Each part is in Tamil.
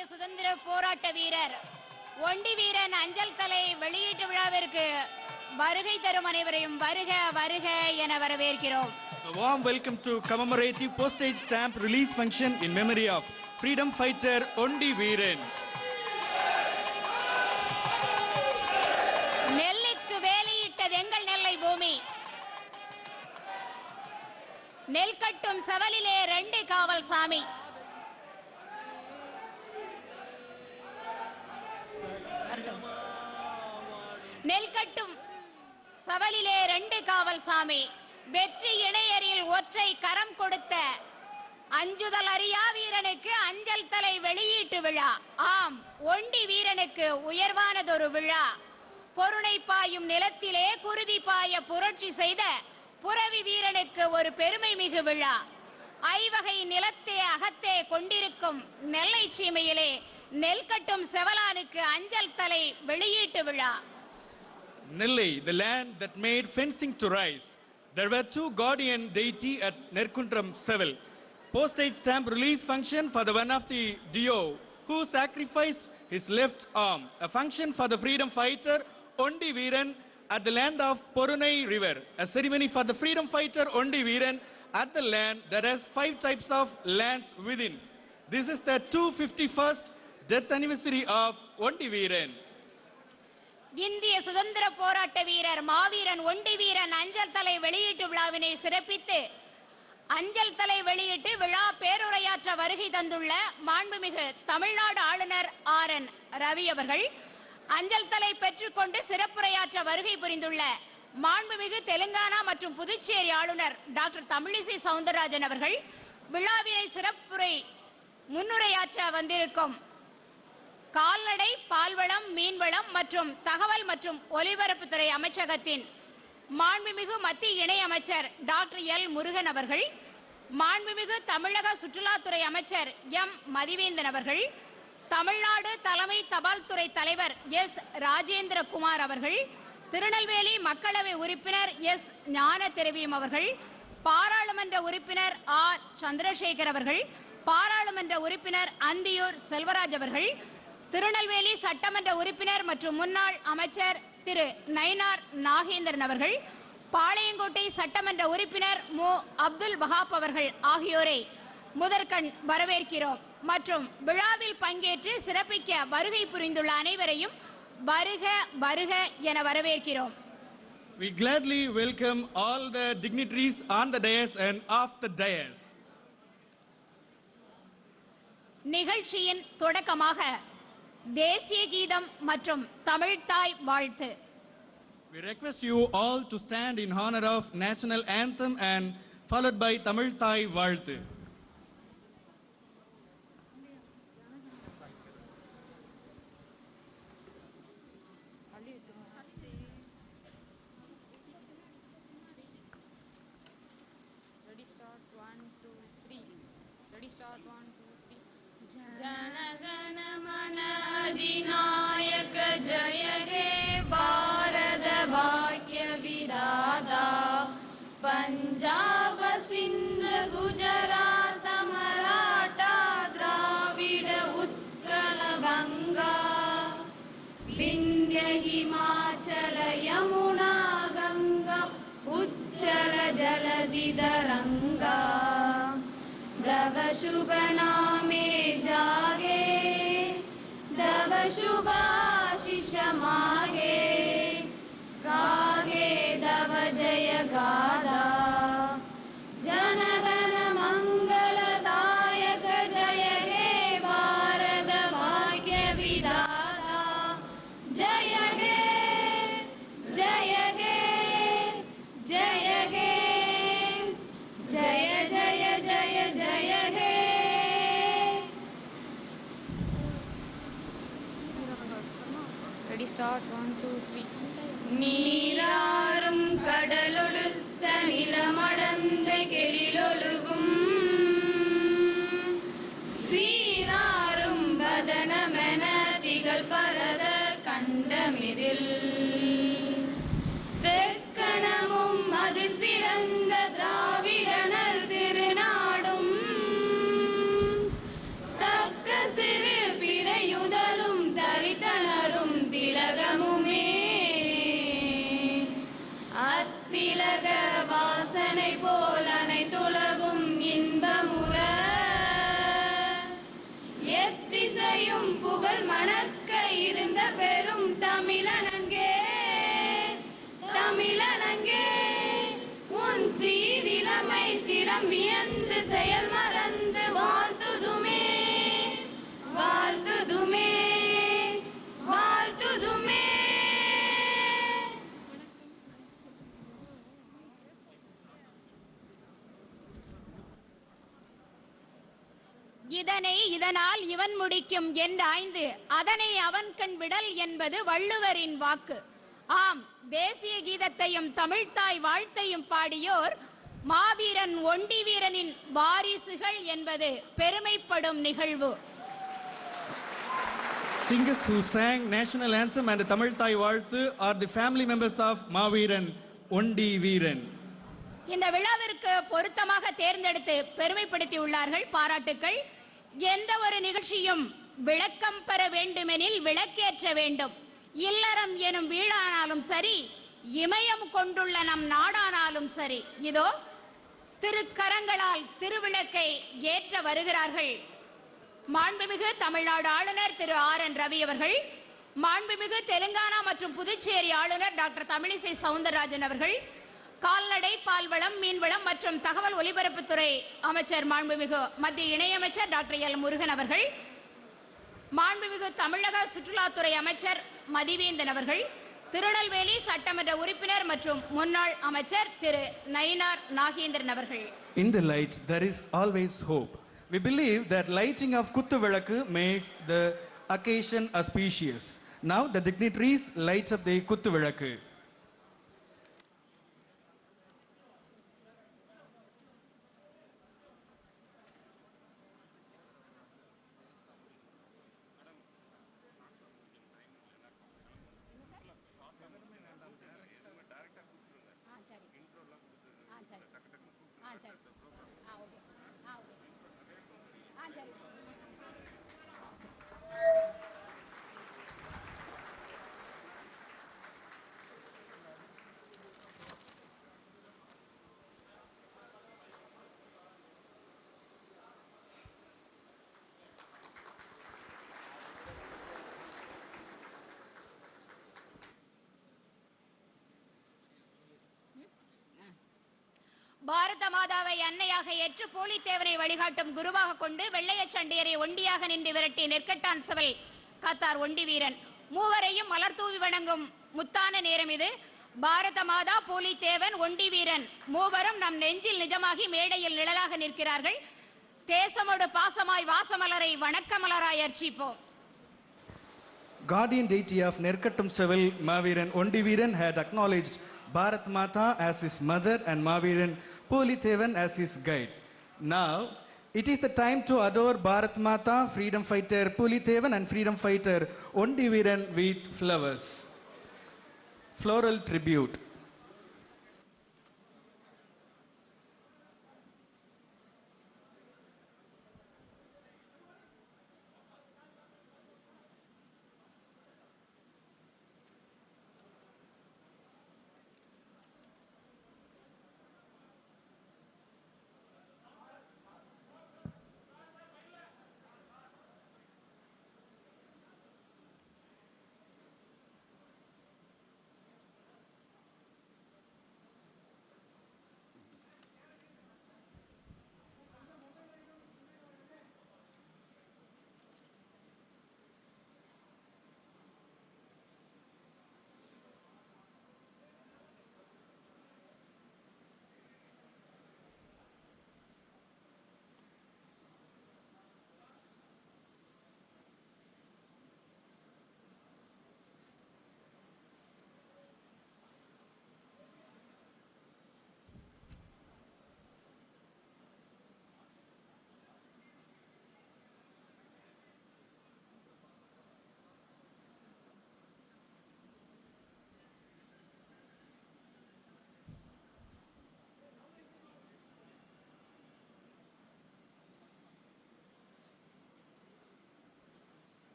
இந்திய சுதந்திர போராட்ட வீரர் ஒண்டி வீரன் அஞ்சல் தலை வெளியீட்டு விழாவிற்கு வருகை தரும் அனைவரையும் வருக வருக என வரவேற்கிறோம். A warm welcome to Commemorative Postage Stamp release function in memory of freedom fighter ONDIVEERAN. நெல்லுக்கு வேலையிட்டது எங்கள் நெல்லை பூமி. நெல் கட்டும் சவலிலே 2 காவல் சாமி. நெல் கட்டும் சவலிலே 2 காவல் சாமி. வெற்றி இணையரில் ஒற்றை கரம் கொடுத்த அஞ்சுதல் அறியா வீரனுக்கு அஞ்சல் தலை வெளியீட்டு விழா. ஆம், ஒண்டி வீரனுக்கு உயர்வானதொரு விழா. பொருணை பாயும் நிலத்திலே குருதி பாய புரட்சி செய்த புரவி வீரனுக்கு ஒரு பெருமை மிகு விழா. ஐவகை நிலத்தே அகத்தே கொண்டிருக்கும் நெல்லை சீமையிலே நெல் கட்டும் செவலானுக்கு அஞ்சல் தலை வெளியீட்டு விழா. Nellai, the land that made fencing to rise. There were 2 guardian deity at Nerkundram Sevil. Postage stamp release function for the one of the DO who sacrificed his left arm. A function for the freedom fighter ONDIVEERAN at the land of Porunai River. A ceremony for the freedom fighter ONDIVEERAN at the land that has 5 types of lands within. This is the 251st death anniversary of ONDIVEERAN. இந்திய சுதந்திர போராட்ட வீரர் மாவீரன் ஒண்டிவீரன் அஞ்சல் தலை வெளியீட்டு விழாவினை சிறப்பித்து அஞ்சல் தலை வெளியிட்டு விழா பேருரையாற்ற வருகை தந்துள்ள மாண்புமிகு தமிழ்நாடு ஆளுநர் RN ரவி அவர்கள், அஞ்சல் தலை பெற்றுக்கொண்டு சிறப்புரையாற்ற வருகை புரிந்துள்ள மாண்புமிகு தெலுங்கானா மற்றும் புதுச்சேரி ஆளுநர் டாக்டர் தமிழிசை சவுந்தரராஜன் அவர்கள், விழாவினை சிறப்புரை முன்னுரையாற்ற வந்திருக்கும் கால்நடை, பால்வளம், மீன்வளம் மற்றும் தகவல் மற்றும் ஒலிபரப்புத்துறை அமைச்சகத்தின் மாண்புமிகு மத்திய இணை அமைச்சர் டாக்டர் L முருகன் அவர்கள், மாண்புமிகு தமிழக சுற்றுலாத்துறை அமைச்சர் M மதிவேந்தன் அவர்கள், தமிழ்நாடு தலைமை தபால் துறை தலைவர் S ராஜேந்திரகுமார் அவர்கள், திருநெல்வேலி மக்களவை உறுப்பினர் S ஞான திரவியம் அவர்கள், பாராளுமன்ற உறுப்பினர் R சந்திரசேகர் அவர்கள், பாராளுமன்ற உறுப்பினர் அந்தியூர் செல்வராஜ் அவர்கள், திருநெல்வேலி சட்டமன்ற உறுப்பினர் மற்றும் முன்னாள் அமைச்சர் திரு நயினார் நாகேந்திரன் அவர்கள், பாளையங்கோட்டை சட்டமன்ற உறுப்பினர் மு அப்துல் வஹாப் அவர்கள் ஆகியோரை முதற்கண் வரவேற்கிறோம். மற்றும் விழாவில் பங்கேற்று சிறப்பிக்க வருகை புரிந்துள்ள அனைவரையும் வருக வருக என வரவேற்கிறோம். We gladly welcome all the dignitaries on the dais and off the dais. நிகழ்ச்சியின் தொடக்கமாக தேசிய கீதம் மற்றும் தமிழ்த்தாய் வாழ்த்து. We request you all to stand in honor of national anthem and followed by Tamil Thai Valthu. Ready, start, 1, 2, 3. Ready, start, 1, 2, 3. जनगण मन अधिनायक जय हे भारत भाग्य विधाता पंजाब सिंध गुजरात मराठा द्राविड उत्कल गंगा विंध्य हिमाचल यमुना गंगा उच्चल जलधि तरंगा दव शुभ नामे जागे दव शुभ आशीष मागे गागे दव जय गादा जनगण मंगलदायक जय हे भारत भाग्य विधाता जय हे जय हे जय हे जय जय जय जय हे. Ready, start, 1, 2, 3. நீராறும் கடலொடுத்த நிலமடந்த கெளிலொழுகும் சீராறும் பதனமென திகழ் பரத கண்டமிதில் தெக்கணமும் அதில் சிறந்த திராவிடனல் திருநாடும் தக்க சிறு உலகமுமே அத்திலக வாசனை போல் அனைத்துலகும் இன்பமுற எத்திசையும் புகழ் மணக்க இருந்த பெரும் தமிழனங்கே தமிழனங்கே உன் சீரிலமை சிரம் வியந்து செயல் மறந்து வாழ்த்துதுமே வாழ்த்துதுமே வாழ்த்துதுமே. இதனால் இவன் முடிக்கும் என்றாய்ந்து அதனை அவன் கண் விடல் என்பது வள்ளுவரின் வாக்கு. ஆம், தேசிய கீதத்தையும் தமிழ்த்தாய் வாழ்த்தையும் பாடியோர் மாவீரன் ஒண்டி வீரனின் வாரிசுகள் என்பது பெருமைப்படும் நிகழ்வு. Singers who sang national anthem and the Tamil Thai வாழ்த்து are the family members of Maveeran ONDIVEERAN. இந்த விழாவிற்கு பொருத்தமாக தேர்ந்தெடுத்து பெருமைப்படுத்தி உள்ளார்கள். பாராட்டுக்கள். எந்த ஒரு நிகழ்ச்சியும் விளக்கம் பெற வேண்டுமெனில் விளக்கேற்ற வேண்டும். இல்லறம் எனும் வீடானாலும் சரி, இமயம் கொண்டுள்ள நம் நாடானாலும் சரி. இதோ திருக்கரங்களால் திருவிளக்கை ஏற்ற வருகிறார்கள் மாண்புமிகு தமிழ்நாடு ஆளுநர் திரு RN ரவி அவர்கள், மாண்புமிகு தெலுங்கானா மற்றும் புதுச்சேரி ஆளுநர் டாக்டர் தமிழிசை சவுந்தரராஜன் அவர்கள், கால்நடை பால்வளம் மீன்வளம் மற்றும் தகவல் ஒலிபரப்புத்துறை அமைச்சர் மாண்புமிகு மத்திய இணையமைச்சர் டாக்டர் L முருகன் அவர்கள், மாண்புமிகு தமிழக சுற்றுலாத்துறை அமைச்சர் மதிவேந்தன் அவர்கள், திருநெல்வேலி சட்டமன்ற உறுப்பினர் மற்றும் முன்னாள் அமைச்சர் திரு நயினார் நாகேந்திரன் அவர்கள். In the light there is always hope. We believe that lighting of Kuttu Vilakku makes the occasion auspicious. Now the dignitaries light up the Kuttu Vilakku. பாரத மாதாவை அன்னையாக ஏற்று போலித்தேவரை வழிகாட்டும் குருவாக கொண்டு வெள்ளையச்சண்டியரை ஒண்டியாக நின்று விரட்டி நெற்கட்டான் செவல் காத்தார் ஒண்டி வீரன் மூவரையும் மலர் தூவி வணங்கும் முத்தான நேரம் இது. பாரத மாதா, போலித்தேவன், ஒண்டி வீரன் மூவரும் நம் நெஞ்சில் நிஜமாகி மேடையில் நிழலாக நிற்கிறார்கள். தேசமோடு பாசமாய் வாசமலரை வணக்கமலராய் அர்ச்சிப்போம். Guardian deity of Nerkattum Sevil, Maveeran ONDIVEERAN had acknowledged Bharat Mata as his mother and Maveeran Poolithevan as his guide. Now, it is the time to adore Bharat Mata, freedom fighter Poolithevan and freedom fighter ONDIVEERAN with flowers. Floral tribute.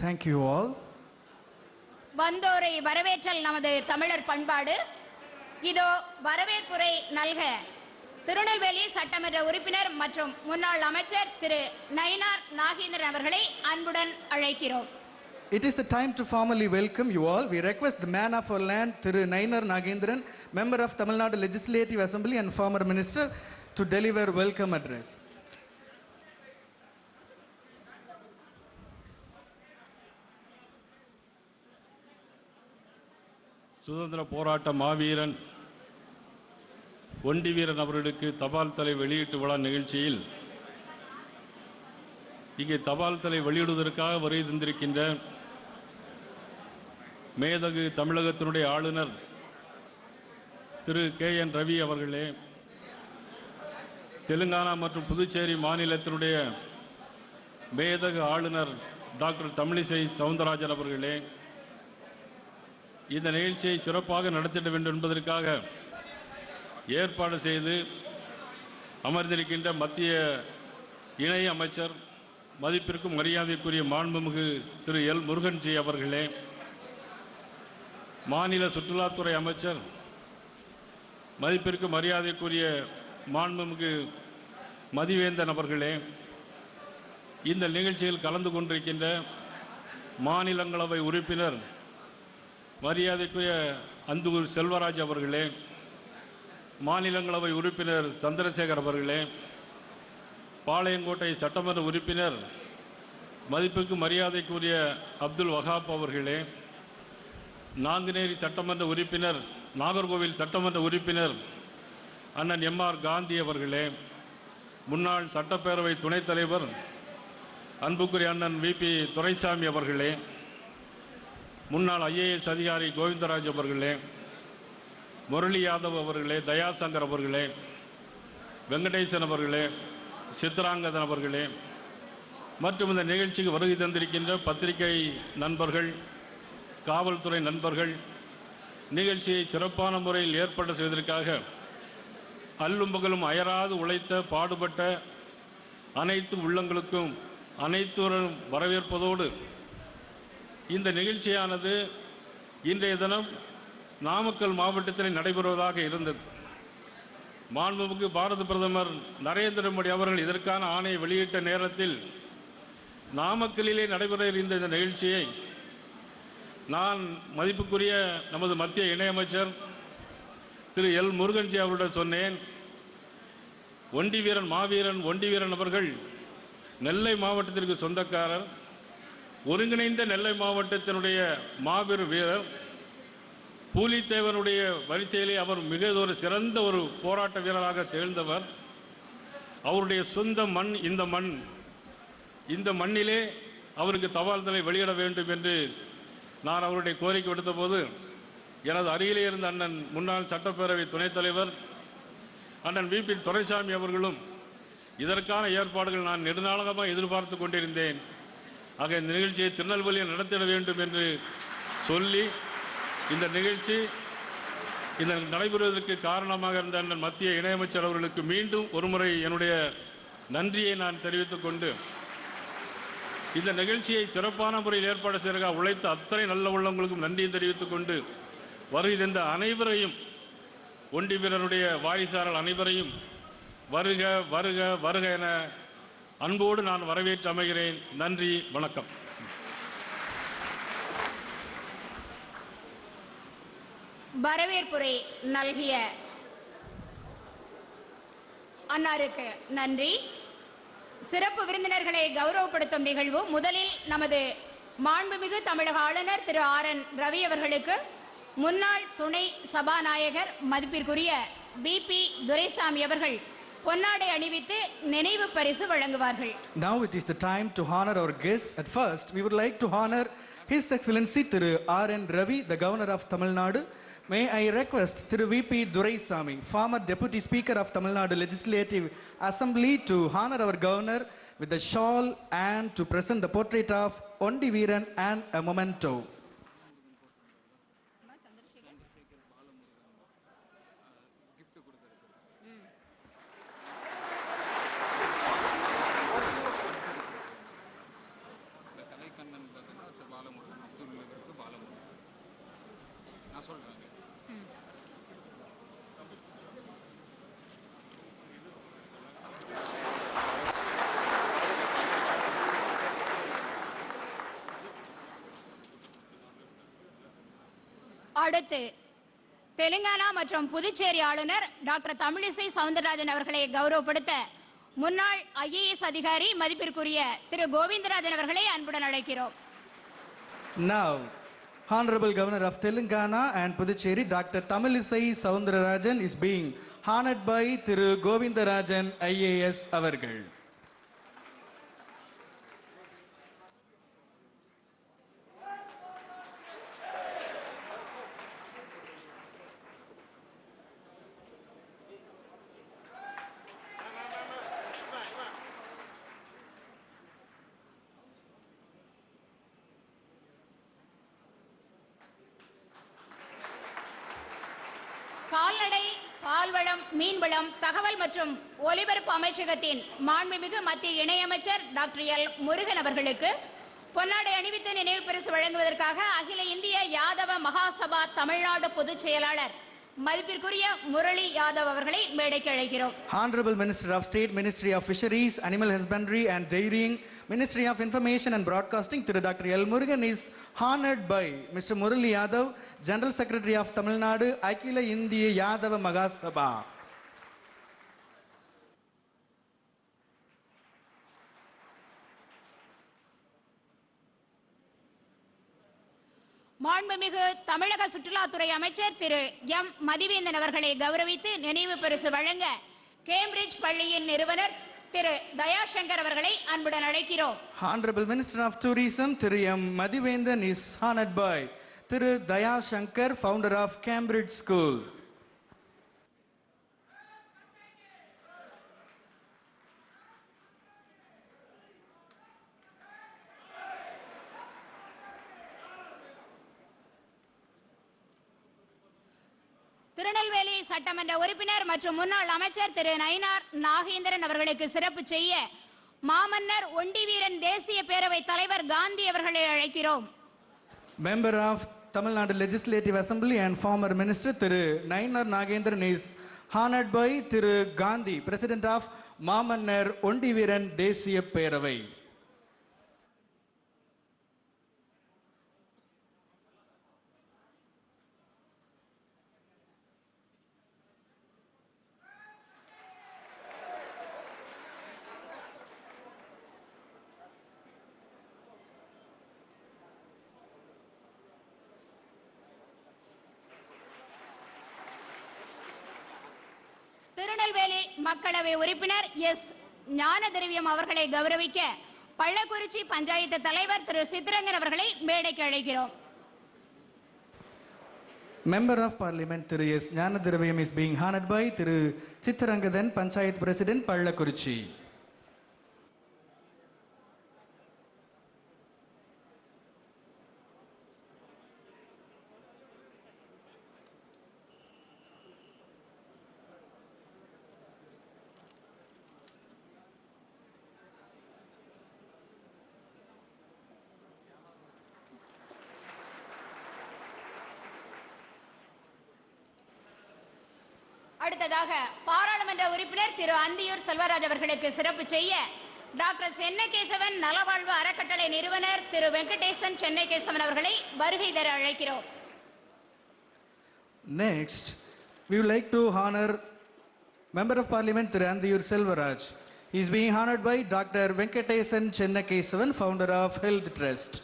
Thank you all. வந்தோரை வரவேற்றல் நமது தமிழர் பண்பாடு. இதோ வரவேற்புரை நல்க திருநெல்வேலி சட்டமன்ற உறுப்பினர் மற்றும் முன்னாள் அமைச்சர் திரு நயினார் நாகேந்திரன் அவர்களை அன்புடன் அழைக்கிறோம். It is the time to formally welcome you all. We request the man of our land, Thiru Nainar Nagendran, member of Tamil Nadu Legislative Assembly and former minister, to deliver welcome address. சுதந்திர போராட்ட மாவீரன் ஒண்டிவீரன் அவர்களுக்கு தபால் தலை வெளியீட்டு விழா நிகழ்ச்சியில் இங்கே தபால் தலை வெளியிடுவதற்காக வருகை தந்திருக்கின்ற மேதகு தமிழகத்தினுடைய ஆளுநர் திரு KN ரவி அவர்களே, தெலுங்கானா மற்றும் புதுச்சேரி மாநிலத்தினுடைய மேதகு ஆளுநர் டாக்டர் தமிழிசை சவுந்தரராஜன் அவர்களே, இந்த நிகழ்ச்சியை சிறப்பாக நடத்திட வேண்டும் என்பதற்காக ஏற்பாடு செய்து அமர்ந்திருக்கின்ற மத்திய இணை அமைச்சர் மதிப்பிற்கும் மரியாதைக்குரிய மாண்புமிகு திரு எல் முருகன்ஜி அவர்களே, மாநில சுற்றுலாத்துறை அமைச்சர் மதிப்பிற்கு மரியாதைக்குரிய மாண்புமிகு மதிவேந்தன் அவர்களே, இந்த நிகழ்ச்சியில் கலந்து கொண்டிருக்கின்ற மாநிலங்களவை உறுப்பினர் மரியாதைக்குரிய அந்தூர் செல்வராஜ் அவர்களே, மாநிலங்களவை உறுப்பினர் சந்திரசேகர் அவர்களே, பாளையங்கோட்டை சட்டமன்ற உறுப்பினர் மதிப்புக்கு மரியாதைக்குரிய அப்துல் வஹாப் அவர்களே, நாங்குநேரி சட்டமன்ற உறுப்பினர், நாகர்கோவில் சட்டமன்ற உறுப்பினர் அண்ணன் MR காந்தி அவர்களே, முன்னாள் சட்டப்பேரவை துணைத் தலைவர் அன்புக்குரிய அண்ணன் VP துரைசாமி அவர்களே, முன்னாள் IAS அதிகாரி கோவிந்தராஜ் அவர்களே, முரளி யாதவ் அவர்களே, தயாசங்கர் அவர்களே, வெங்கடேசன் அவர்களே, சித்ராங்கதன் அவர்களே மற்றும் இந்த நிகழ்ச்சிக்கு வருகை தந்திருக்கின்ற பத்திரிகை நண்பர்கள், காவல்துறை நண்பர்கள், நிகழ்ச்சியை சிறப்பான முறையில் ஏற்பாடு செய்வதற்காக அல்லும் பகலும் அயராது உழைத்த பாடுபட்ட அனைத்து உள்ளங்களுக்கும் அனைத்துடன் வரவேற்பதோடு இந்த நிகழ்ச்சியானது இன்றைய தினம் நாமக்கல் மாவட்டத்தில் நடைபெறுவதாக இருந்தது. மாண்புமிகு பாரத பிரதமர் நரேந்திர மோடி அவர்கள் இதற்கான ஆணையை வெளியிட்ட நேரத்தில் நாமக்கல்லிலே நடைபெற இருந்த இந்த நிகழ்ச்சியை நான் மதிப்புக்குரிய நமது மத்திய இணையமைச்சர் திரு எல் முருகன்ஜி அவருடன் சொன்னேன். ஒண்டிவீரன் அவர்கள் நெல்லை மாவட்டத்திற்கு சொந்தக்காரர், ஒருங்கிணைந்த நெல்லை மாவட்டத்தினுடைய மாபெரும் வீரர், பூலித்தேவனுடைய வரிசையிலே அவர் மிக ஒரு சிறந்த ஒரு போராட்ட வீரராக திகழ்ந்தவர். அவருடைய சொந்த மண் இந்த மண், இந்த மண்ணிலே அவருக்கு தபால் தலை வெளியிட வேண்டும் என்று நான் அவருடைய கோரிக்கை விடுத்த போது எனது அருகிலே இருந்த அண்ணன் முன்னாள் சட்டப்பேரவை துணைத் தலைவர் அண்ணன் VP துரைசாமி அவர்களும் இதற்கான ஏற்பாடுகள் நான் நெடுநாளமாக எதிர்பார்த்து கொண்டிருந்தேன். ஆக இந்த நிகழ்ச்சியை திருநெல்வேலியில் நடத்திட வேண்டும் என்று சொல்லி இந்த நிகழ்ச்சி இந்த நடைபெறுவதற்கு காரணமாக இருந்த அண்ணன் மத்திய இணையமைச்சர் அவர்களுக்கு மீண்டும் ஒருமுறை என்னுடைய நன்றியை நான் தெரிவித்துக் கொண்டு இந்த நிகழ்ச்சியை சிறப்பான முறையில் ஏற்பாடு செய்வதற்காக உழைத்த அத்தனை நல்ல உள்ளவங்களுக்கும் நன்றியை தெரிவித்துக் கொண்டு வருகை தந்த அனைவரையும், ஒண்டி வீரனுடைய வாரிசார்கள் அனைவரையும் வருக வருக வருக என அன்போடு நான் வரவேற்று அமைகிறேன். நன்றி, வணக்கம். வரவேற்புரை நல்கிய அன்னாருக்கு நன்றி. சிறப்பு விருந்தினர்களை கௌரவப்படுத்தும் நிகழ்வு முதலில் நமது மாண்புமிகு தமிழக ஆளுநர் திரு RN ரவி அவர்களுக்கு முன்னாள் துணை சபாநாயகர் மதிப்பிற்குரிய VP துரைசாமி அவர்கள் பொன்னாடை அணிவித்து நினைவு பரிசு வழங்குவார்கள். Now it is the time to honor our guests. At first, we would like to honor His Excellency Thiru RN Ravi, the Governor of Tamil Nadu. May I request Thiru VP Duraisamy, former Deputy Speaker of Tamil Nadu Legislative Assembly, to honor our Governor with a shawl and to present the portrait of ONDIVEERAN and a memento. அடுத்து தெலுங்கானா மற்றும் புதுச்சேரி ஆளுநர் டாக்டர் தமிழிசை சவுந்தரராஜன் அவர்களை கௌரவப்படுத்த முன்னாள் IAS அதிகாரி மதிப்பிற்குரிய திரு கோவிந்தராஜன் அவர்களை அன்புடன் அழைக்கிறோம். Now, Honorable Governor of Telangana and Puducherry, Dr. Tamilsai Soundararajan is being honored by Thiru Govindarajan IAS avargal. கால்நடை, பால்வளம், மீன்வளம், தகவல் மற்றும் ஒலிபரப்பு அமைச்சகத்தின் மாண்புமிகு மத்திய இணையமைச்சர் டாக்டர் எல் முருகன் அவர்களுக்கு பொன்னாடை அணிவித்து நினைவு பரிசு வழங்குவதற்காக அகில இந்திய யாதவ மகாசபா தமிழ்நாடு பொதுச் செயலாளர் மதிப்பிற்குரிய முரளி யாதவ் அவர்களை மேடைக்கு அழைக்கிறோம். Honorable Minister of State, Ministry of Fisheries, Animal Husbandry and Dairying, Ministry of Information and Broadcasting, Thiru Dr. L. Murugan is honored by Mr. Murali Yadav, General Secretary of Tamil Nadu, Akhila Indiya Yadava Mahasabha. மாண்புமிகு தமிழக சுற்றுலாத்துறை அமைச்சர் திரு எம் மதிவேந்தன் அவர்களை கௌரவித்து நினைவு பரிசு வழங்க கேம்பிரிட்ஜ் பள்ளியின் நிறுவனர் திரு தயாசங்கர் அவர்களை அன்புடன் அழைக்கிறோம். Honorable Minister of Tourism, Thiru M. Madhivendan is honored by Thiru Dayashankar, founder of Cambridge School. Tirunelveli சட்டமன்ற உறுப்பினர் மற்றும் முன்னாள் அமைச்சர் திரு நயினார் நாகேந்திரன் அவர்களுக்கு சிறப்பு செய்ய மாமன்னர் ஒண்டிவீரன் தேசிய பேரவை தலைவர் காந்தி அவர்களை அழைக்கிறோம். Member of Tamil Nadu Legislative Assembly and former Minister Thiru Nayinar Nagendran is honored by Thiru Gandhi, President of Mamannar Ondiveeran Desiya Peravai. Tirunelveli மக்களவை உறுப்பினர் எஸ் ஞானதிரவியம் அவர்களை கௌரவிக்க பள்ளக்குறிச்சி பஞ்சாயத்து தலைவர் திரு சித்ரங்கன் அவர்களை மேடைக்கு அழைக்கிறோம். Member of Parliament Thiru S. Gnanathiravyam is being honored by Thiru Chittarangathan, Panchayat President, Pallakurichi. அடுத்ததாக பாராளுமன்ற உறுப்பினர் திரு அந்தியூர் செல்வராஜ் அவர்களுக்கு சிறப்பு செய்ய டாக்டர் சென்னகேசவன் நலவாழ்வு அறக்கட்டளை நிறுவனர் திரு வெங்கடேசன் சென்னகேசவன் அவர்களை வருகை தர அழைக்கிறோம். Next, we would like to honor Member of Parliament Thiru Andiyur Selvaraj. He is being honored by Dr. Venkatesan Chennakesavan, founder of Health Trust.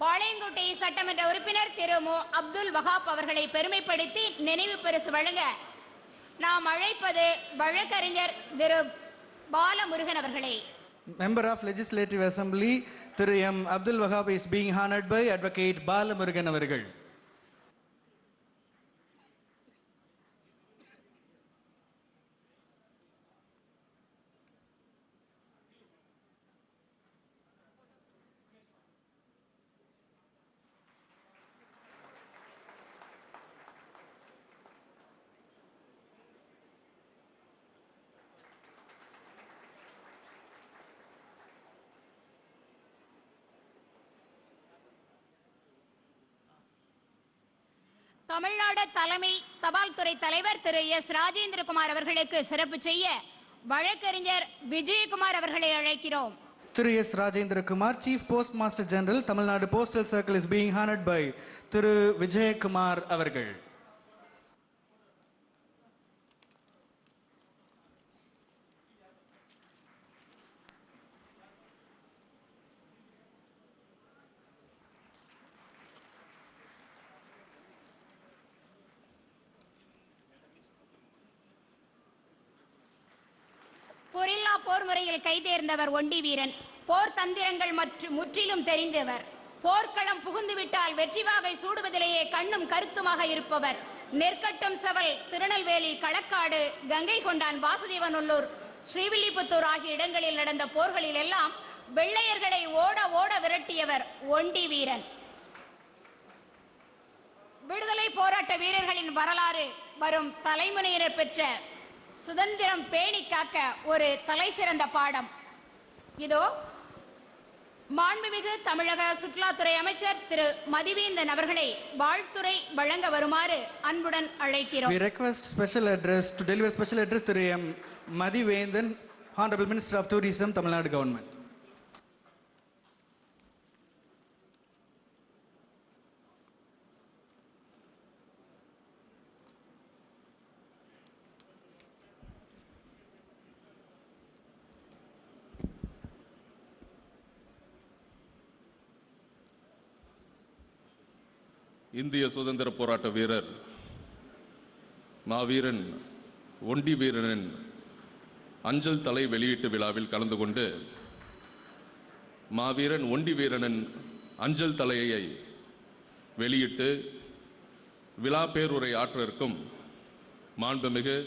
Palayamkottai சட்டமன்ற உறுப்பினர் திரு மு அப்துல் வஹாப் அவர்களை பெருமைப்படுத்தி நினைவு பரிசு வழங்க நாம் அழைப்பது வழக்கறிஞர் திரு பாலமுருகன் அவர்களை. Member of Legislative Assembly, Thiru M. Abdul Wahab is being honored by Advocate Balamurugan avargal. Tamil Nadu தலைமை தபால் துறை தலைவர் திரு எஸ் ராஜேந்திரகுமார் அவர்களுக்கு சிறப்பு செய்ய வழக்கறிஞர் விஜயகுமார் அவர்களை அழைக்கிறோம். Thiru S. Rajendra Chief Postmaster General, Tamil Nadu Postal Circle is being honored by Thiru Vijayakumar avargal. பொரில்லா போர் முறையில் கைதேர்ந்தவர் ஒண்டி வீரன். போர் தந்திரங்கள் மற்றும் முற்றிலும் தெரிந்தவர். போர்க்களம் புகுந்துவிட்டால் வெற்றி வாகை சூடுவதிலேயே கண்ணும் கருத்துமாக இருப்பவர். நெற்கட்டும் செவல், திருநெல்வேலி, களக்காடு, கங்கை கொண்டான், வாசுதேவனுள்ளூர், ஸ்ரீவில்லிபுத்தூர் ஆகிய இடங்களில் நடந்த போர்களில் எல்லாம் வெள்ளையர்களை ஓட ஓட விரட்டியவர் ஒண்டி வீரன். விடுதலை போராட்ட வீரர்களின் வரலாறு வரும் தலைமுறையினர் பெற்ற சுதந்திரம் பேணி காக்க ஒரு தலை சிறந்த பாடம். இதோ மாண்புமிகு தமிழக சுற்றுலாத்துறை அமைச்சர் திரு மதிவேந்தன் அவர்களை வாழ்த்துரை வழங்க வருமாறு அன்புடன் அழைக்கிறோம். We request to deliver special address to M. Madhivendan, Honorable Minister of Tourism, Tamil Nadu Government. இந்திய சுதந்திர போராட்ட வீரர் மாவீரன் ஒண்டி வீரனின் அஞ்சல் தலை வெளியீட்டு விழாவில் கலந்து கொண்டு மாவீரன் ஒண்டி வீரனின் அஞ்சல் தலையை வெளியிட்டு விழா பேருரை ஆற்ற இருக்கும் மாண்புமிகு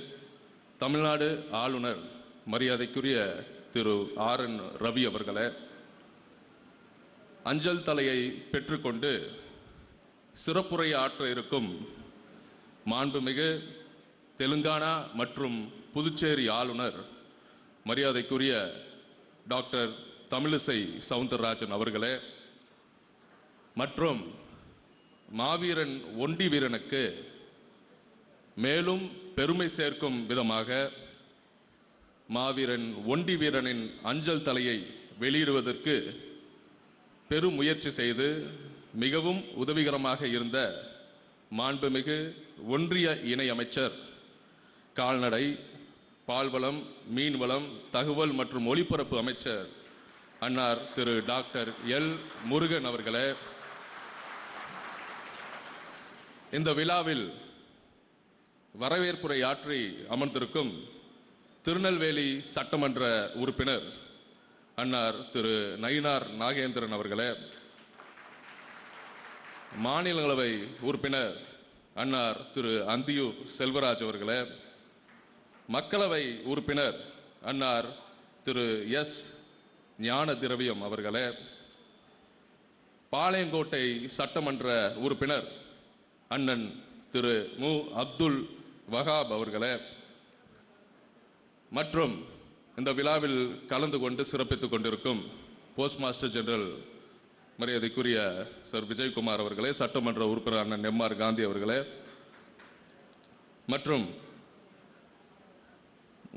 தமிழ்நாடு ஆளுநர் மரியாதைக்குரிய திரு ஆர்.என். ரவி அவர்களே, அஞ்சல் தலையை பெற்றுக்கொண்டு சிறப்புரை ஆற்ற இருக்கும் மாண்புமிகு தெலுங்கானா மற்றும் புதுச்சேரி ஆளுநர் மரியாதைக்குரிய டாக்டர் தமிழிசை சவுந்தரராஜன் அவர்களே, மற்றும் மாவீரன் ஒண்டி வீரனுக்கு மேலும் பெருமை சேர்க்கும் விதமாக மாவீரன் ஒண்டி வீரனின் அஞ்சல் தலையை வெளியிடுவதற்கு பெரும் முயற்சி செய்து மிகவும் உதவிகரமாக இருந்த மாண்புமிகு ஒன்றிய இணை அமைச்சர் கால்நடை, பால்வளம், மீன்வளம், தகவல் மற்றும் ஒலிபரப்பு அமைச்சர் அன்னார் திரு டாக்டர் எல். முருகன் அவர்களே, இந்த விழாவில் வரவேற்புரை ஆற்றி அமர்ந்திருக்கும் திருநெல்வேலி சட்டமன்ற உறுப்பினர் அன்னார் திரு நயினார் நாகேந்திரன் அவர்களே, மாநிலங்களவை உறுப்பினர் அன்னார் திரு அந்தியூர் செல்வராஜ் அவர்களே, மக்களவை உறுப்பினர் அன்னார் திரு எஸ். ஞான திரவியம் அவர்களே, பாளையங்கோட்டை சட்டமன்ற உறுப்பினர் அண்ணன் திரு மு. அப்துல் வஹாப் அவர்களே, மற்றும் இந்த விழாவில் கலந்து கொண்டு சிறப்பித்துக் கொண்டிருக்கும் போஸ்ட் மாஸ்டர் ஜெனரல் மரியாதைக்குரிய சர் விஜயகுமார் அவர்களே, சட்டமன்ற உறுப்பினர் அண்ணன் எம்.ஆர். காந்தி அவர்களே, மற்றும்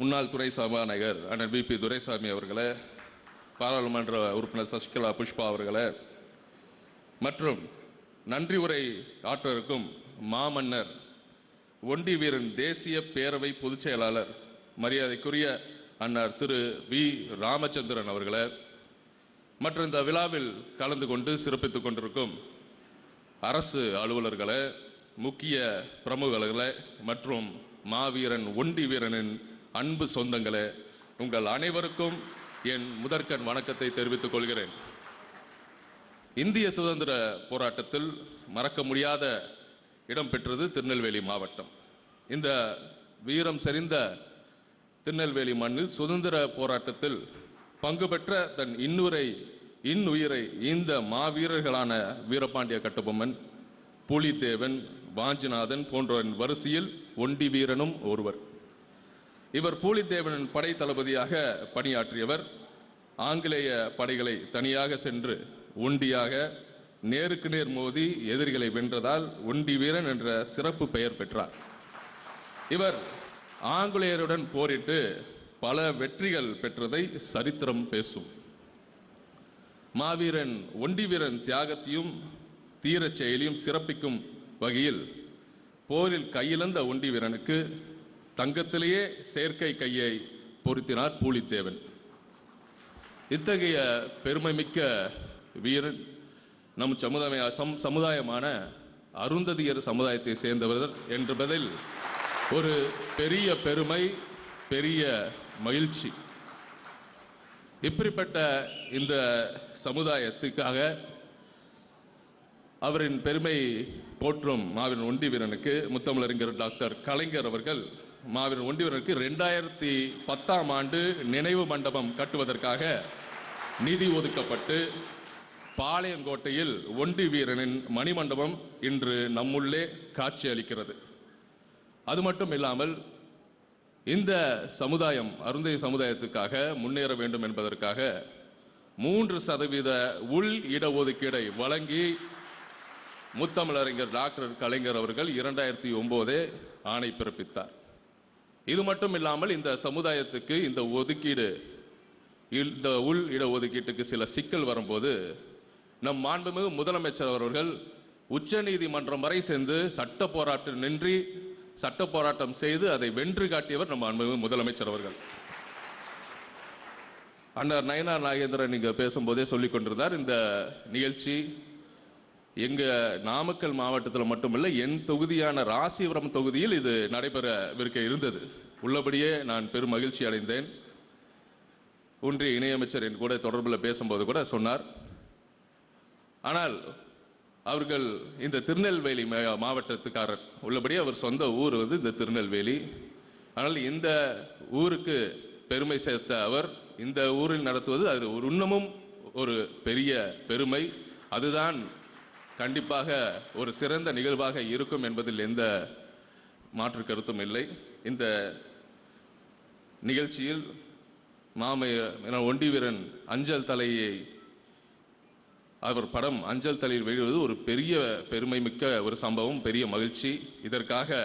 முன்னாள் துணை சபாநாயகர் அண்ணன் வி.பி. துரைசாமி அவர்களே, பாராளுமன்ற உறுப்பினர் சசிகலா புஷ்பா அவர்களே, மற்றும் நன்றி உரை ஆற்ற இருக்கும் மாமன்னர் ஒண்டி வீரன் தேசிய பேரவை பொதுச் செயலாளர் மரியாதைக்குரிய அன்னார் திரு வி. ராமச்சந்திரன் அவர்களே, மற்றும் இந்த விழாவில் கலந்து கொண்டு சிறப்பித்துக் கொண்டிருக்கும் அரசு அலுவலர்களே, முக்கிய பிரமுகர்களே மற்றும் மாவீரன் ஒண்டி வீரனின் அன்பு சொந்தங்களே, உங்கள் அனைவருக்கும் என் முதற்கண் வணக்கத்தை தெரிவித்துக் கொள்கிறேன். இந்திய சுதந்திர போராட்டத்தில் மறக்க முடியாத இடம் பெற்றது திருநெல்வேலி மாவட்டம். இந்த வீரம் செறிந்த திருநெல்வேலி மண்ணில் சுதந்திர போராட்டத்தில் பங்கு பெற்ற தன் இன்னுயிரை இந்த மாவீரர்களான வீரபாண்டிய கட்டபொம்மன், பூலித்தேவன், வாஞ்சிநாதன் போன்றோரின் வரிசையில் ஒண்டி வீரனும் ஒருவர். இவர் பூலித்தேவனின் படை தளபதியாக பணியாற்றியவர். ஆங்கிலேய படைகளை தனியாக சென்று ஒண்டியாக நேருக்கு நேர் மோதி எதிரிகளை வென்றதால் ஒண்டி வீரன் என்ற சிறப்பு பெயர் பெற்றார். இவர் ஆங்கிலேயருடன் போரிட்டு பல வெற்றிகள் பெற்றதை சரித்திரம் பேசும். மாவீரன் ஒண்டி வீரன் தியாகத்தையும் தீரச் செயலையும் சிறப்பிக்கும் வகையில் போரில் கையிழந்த ஒண்டி வீரனுக்கு தங்கத்திலேயே செயற்கை கையை பொருத்தினார் பூலித்தேவன். இத்தகைய பெருமைமிக்க வீரன் நம் சமுதாயமான அருந்ததியர் சமுதாயத்தை சேர்ந்தவர் என்பதில் ஒரு பெரிய பெருமை, பெரிய மகிழ்ச்சி. இப்படிப்பட்ட இந்த சமுதாயத்துக்காக அவரின் பெருமை போற்றும் மாவீரன் ஒண்டி வீரனுக்கு முத்தமிழறிஞர் டாக்டர் கலைஞர் அவர்கள் மாவீரன் ஒண்டி வீரனுக்கு 2010ஆம் ஆண்டு நினைவு மண்டபம் கட்டுவதற்காக நிதி ஒதுக்கப்பட்டு பாளையங்கோட்டையில் ஒண்டி வீரனின் மணிமண்டபம் இன்று நம்முள்ளே காட்சி அளிக்கிறது. அது மட்டும் இல்லாமல் இந்த சமுதாயம் அருந்தைய சமுதாயத்துக்காக முன்னேற வேண்டும் என்பதற்காக 3% உள் இடஒதுக்கீடை வழங்கி முத்தமிழறிஞர் டாக்டர் கலைஞர் அவர்கள் 2009 ஆணை பிறப்பித்தார். இது மட்டும் இல்லாமல் இந்த சமுதாயத்துக்கு இந்த உள் இடஒதுக்கீட்டுக்கு சில சிக்கல் வரும்போது நம் மாண்புமிகு முதலமைச்சர் அவர்கள் உச்ச நீதிமன்றம் வரை சென்று சட்ட போராட்டம் செய்து அதை வென்று காட்டியவர் நம் மாண்புமிகு முதலமைச்சர் அவர்கள். அண்ணர் நயனார் நாகேந்திரன் இங்க பேசும்போதே சொல்லிக் கொண்டிருந்தார், இந்த நிகழ்ச்சி எங்க நாமக்கல் மாவட்டத்தில் மட்டுமல்ல, என் தொகுதியான ராசிபுரம் தொகுதியில் இது நடைபெறவிருக்க இருந்தது. உள்ளபடியே நான் பெரும் மகிழ்ச்சி அடைந்தேன். ஒன்றிய இணையமைச்சர் என் கூட தொடர்பில் பேசும்போது கூட சொன்னார். ஆனால் அவர்கள் இந்த திருநெல்வேலி மாவட்டத்துக்காரர், உள்ளபடியே அவர் சொந்த ஊர் இந்த திருநெல்வேலி. ஆனால் இந்த ஊருக்கு பெருமை சேர்த்த அவர் இந்த ஊரில் நடத்துவது அது இன்னமும் ஒரு பெரிய பெருமை. அதுதான் கண்டிப்பாக ஒரு சிறந்த நிகழ்வாக இருக்கும் என்பதில் எந்த மாற்று கருத்தும் இல்லை. இந்த நிகழ்ச்சியில் ஒண்டி வீரன் அஞ்சல் தலையை அவர் படம் அஞ்சல் தலையில் வெளியிடுவது ஒரு பெரிய பெருமை மிக்க ஒரு சம்பவம், பெரிய மகிழ்ச்சி. இதற்காக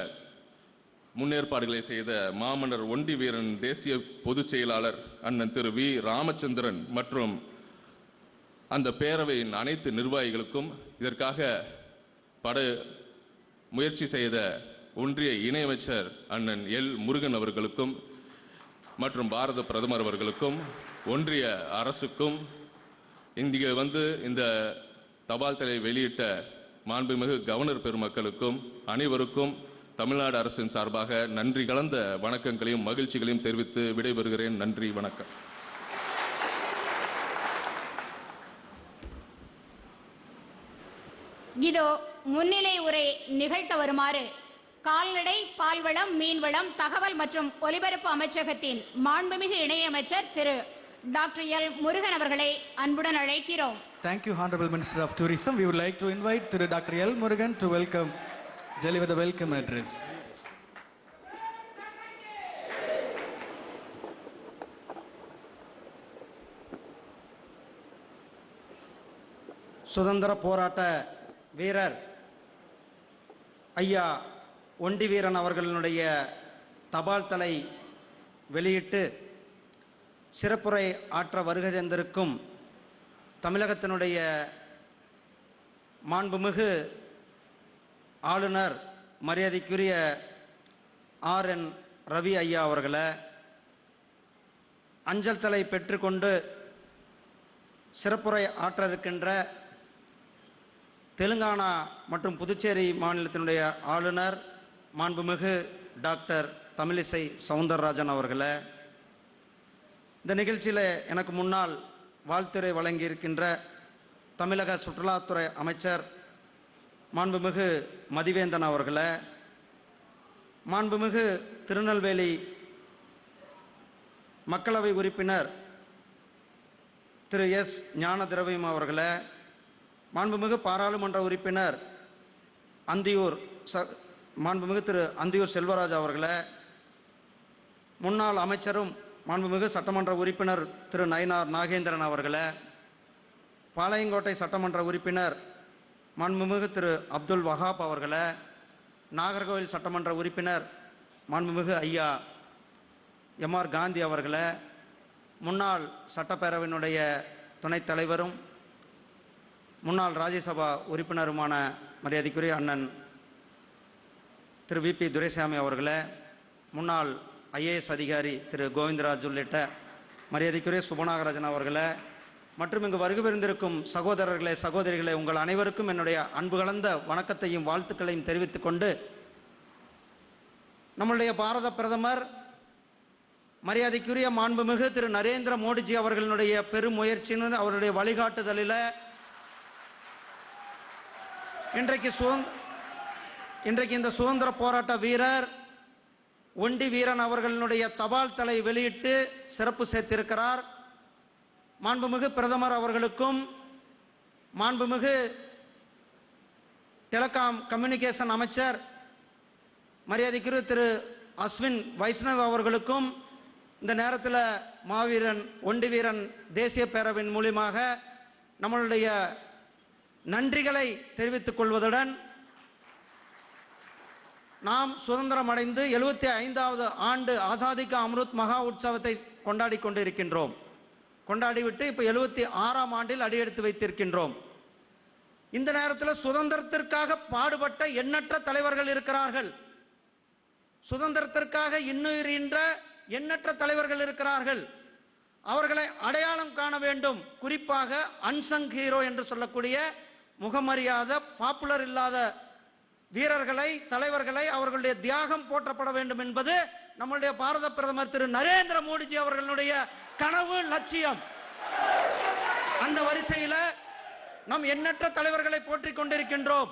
முன்னேற்பாடுகளை செய்த மாமன்னர் ஒண்டி வீரன் தேசிய பொதுச் செயலாளர் அண்ணன் திரு வி ராமச்சந்திரன் மற்றும் அந்த பேரவையின் அனைத்து நிர்வாகிகளுக்கும், இதற்காக முயற்சி செய்த ஒன்றிய இணையமைச்சர் அண்ணன் எல் முருகன் அவர்களுக்கும் மற்றும் பாரத பிரதமர் அவர்களுக்கும் ஒன்றிய அரசுக்கும் இங்கே இந்த தபால் தலை வெளியிட்ட மாண்புமிகு கவர்னர் பெருமக்களுக்கும் அனைவருக்கும் தமிழ்நாடு அரசின் சார்பாக நன்றி கலந்த வணக்கங்களையும் மகிழ்ச்சிகளையும் தெரிவித்து விடைபெறுகிறேன். நன்றி, வணக்கம். இதோ முன்னிலை உரை நிகழ்த்த வருமாறு கால்நடை, பால்வளம், மீன்வளம், தகவல் மற்றும் ஒலிபரப்பு அமைச்சகத்தின் மாண்புமிகு இணையமைச்சர் திரு டாக்டர் எல் முருகன் அவர்களை அன்புடன் அழைக்கிறோம். Thank you, Honorable Minister of Tourism. We would like to invite Thiru Dr. L. Murugan to deliver the welcome address. சுதந்திர போராட்ட வீரர் ஐயா ஒண்டி வீரன் அவர்களுடைய தபால் தலை வெளியிட்டு சிறப்புரை ஆற்ற வருகை தந்திருக்கும் தமிழகத்தினுடைய மாண்புமிகு ஆளுநர் மரியாதைக்குரிய ஆர்.என். ரவி ஐயா அவர்களை, அஞ்சல் தலை பெற்றுக்கொண்டு சிறப்புரை ஆற்ற இருக்கின்ற தெலுங்கானா மற்றும் புதுச்சேரி மாநிலத்தினுடைய ஆளுநர் மாண்புமிகு டாக்டர் தமிழிசை சவுந்தரராஜன் அவர்களை, இந்த நிகழ்ச்சியில் எனக்கு முன்னால் வாழ்த்துரை வழங்கியிருக்கின்ற தமிழக சுற்றுலாத்துறை அமைச்சர் மாண்புமிகு மதிவேந்தன் அவர்களே, மாண்புமிகு திருநெல்வேலி மக்களவை உறுப்பினர் திரு எஸ் ஞான திரவியம் அவர்களே, மாண்புமிகு பாராளுமன்ற உறுப்பினர் மாண்புமிகு திரு அந்தியூர் செல்வராஜ் அவர்களே, முன்னாள் அமைச்சரும் மாண்புமிகு சட்டமன்ற உறுப்பினர் திரு நயினார் நாகேந்திரன் அவர்களே, பாளையங்கோட்டை சட்டமன்ற உறுப்பினர் மாண்புமிகு திரு அப்துல் வஹாப் அவர்களே, நாகர்கோவில் சட்டமன்ற உறுப்பினர் மாண்புமிகு ஐயா எம்ஆர் காந்தி அவர்களே, முன்னாள் சட்டப்பேரவையினுடைய துணைத் தலைவரும் முன்னாள் ராஜ்யசபா உறுப்பினருமான மரியாதைக்குரிய அண்ணன் திரு விபி துரைசாமி அவர்களே, முன்னாள் ஐஏஎஸ் அதிகாரி திரு கோவிந்தராஜ் உள்ளிட்ட மரியாதைக்குரிய சுபநாகராஜன் அவர்களே, மற்றும் இங்கு வருகை புரிந்திருக்கும் சகோதரர்களே சகோதரிகளே, உங்கள் அனைவருக்கும் என்னுடைய அன்பு கலந்த வணக்கத்தையும் வாழ்த்துக்களையும் தெரிவித்துக் கொண்டு, நம்முடைய பாரத பிரதமர் மரியாதைக்குரிய மாண்புமிகு திரு நரேந்திர மோடிஜி அவர்களுடைய பெரும் முயற்சியின் அவருடைய வழிகாட்டுதலில் இன்றைக்கு இந்த சுதந்திர போராட்ட வீரர் ஒண்டி வீரன் அவர்களுடைய தபால் தலை வெளியிட்டு சிறப்பு சேர்த்திருக்கிறார். மாண்புமிகு பிரதமர் அவர்களுக்கும் மாண்புமிகு டெலிகாம் கம்யூனிகேஷன் அமைச்சர் மரியாதைக்குரிய திரு அஸ்வின் வைஷ்ணவ் அவர்களுக்கும் இந்த நேரத்தில் மாவீரன் ஒண்டி வீரன் தேசிய பேரவையின் மூலியமாக நம்மளுடைய நன்றிகளை தெரிவித்துக் கொள்வதுடன், நாம் சுதந்திரம் அடைந்து 75வது ஆண்டு ஆசாதி கா அம்ருத் மகா உற்சவத்தை கொண்டாடி கொண்டிருக்கின்றோம். கொண்டாடிவிட்டு இப்போ 76ஆம் ஆண்டில் அடியெடுத்து வைத்திருக்கின்றோம். இந்த நேரத்தில் சுதந்திரத்திற்காக பாடுபட்ட எண்ணற்ற தலைவர்கள் இருக்கிறார்கள். சுதந்திரத்திற்காக இன்னுயிரின்ற எண்ணற்ற தலைவர்கள் இருக்கிறார்கள். அவர்களை அடையாளம் காண வேண்டும். குறிப்பாக அன்சங் ஹீரோ என்று சொல்லக்கூடிய முகமறியாத பாப்புலர் இல்லாத வீரர்களை, தலைவர்களை, அவர்களுடைய தியாகம் போற்றப்பட வேண்டும் என்பது நம்முடைய பாரத பிரதமர் திரு நரேந்திர மோடிஜி அவர்களுடைய கனவு, லட்சியம். அந்த வரிசையில் நாம் எண்ணற்ற தலைவர்களை போற்றிக் கொண்டிருக்கின்றோம்.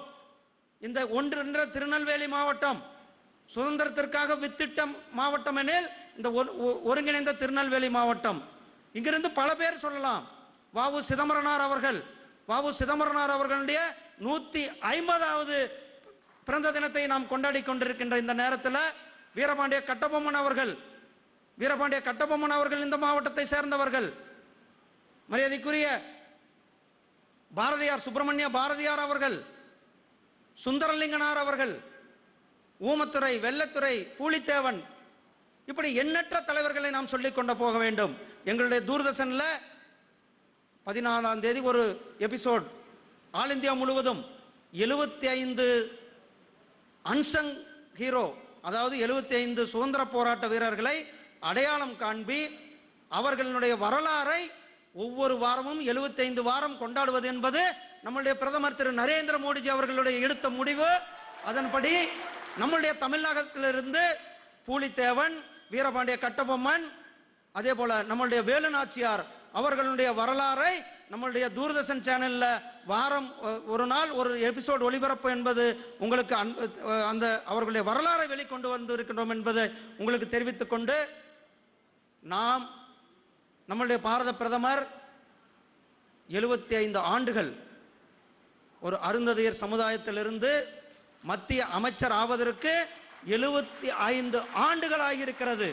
இந்த ஒன்றின்ற திருநெல்வேலி மாவட்டம் சுதந்திரத்திற்காக வித்திட்ட மாவட்டம் எனில் இந்த ஒருங்கிணைந்த திருநெல்வேலி மாவட்டம். இங்கிருந்து பல பேர் சொல்லலாம். வ.உ. சிதம்பரனார் அவர்களுடைய 150வது பிறந்த தினத்தை நாம் கொண்டாடி கொண்டிருக்கின்ற இந்த நேரத்தில் வீரபாண்டிய கட்டபொம்மன் அவர்கள் இந்த மாவட்டத்தை சேர்ந்தவர்கள். மரியாதைக்குரிய பாரதியார், சுப்பிரமணிய பாரதியார் அவர்கள், சுந்தரலிங்கனார் அவர்கள், ஊமத்துறை, வெள்ளத்துறை, பூலித்தேவன், இப்படி எண்ணற்ற தலைவர்களை நாம் சொல்லிக் கொண்டு போக வேண்டும். எங்களுடைய தூர்தர்ஷனில் 14ஆம் தேதி ஒரு எபிசோட், ஆல் இந்தியா முழுவதும் 75 அன்சங் ஹீரோ, அதாவது 75 சுதந்திர போராட்ட வீரர்களை அடையாளம் காண்பி அவர்களுடைய வரலாறை ஒவ்வொரு வாரமும் 75 வாரம் கொண்டாடுவது என்பது நம்முடைய பிரதமர் திரு நரேந்திர மோடிஜி அவர்களுடைய எடுத்த முடிவு. அதன்படி நம்முடைய தமிழகத்திலிருந்து பூலித்தேவன், வீரபாண்டிய கட்டபொம்மன், அதே போல நம்முடைய வேலு நாச்சியார் அவர்களுடைய வரலாறை நம்முடைய தூர்தர்ஷன் சேனலில் வாரம் ஒரு நாள் ஒரு எபிசோட் ஒளிபரப்பு என்பது உங்களுக்கு அந்த அவர்களுடைய வரலாறை வெளிக்கொண்டு வந்திருக்கின்றோம் என்பதை உங்களுக்கு தெரிவித்துக் கொண்டு, நாம் நம்முடைய பாரத பிரதமர் 75 ஆண்டுகள் ஒரு அருந்ததியர் சமுதாயத்திலிருந்து மத்திய அமைச்சர் ஆவதற்கு 75 ஆண்டுகள் ஆகியிருக்கிறது.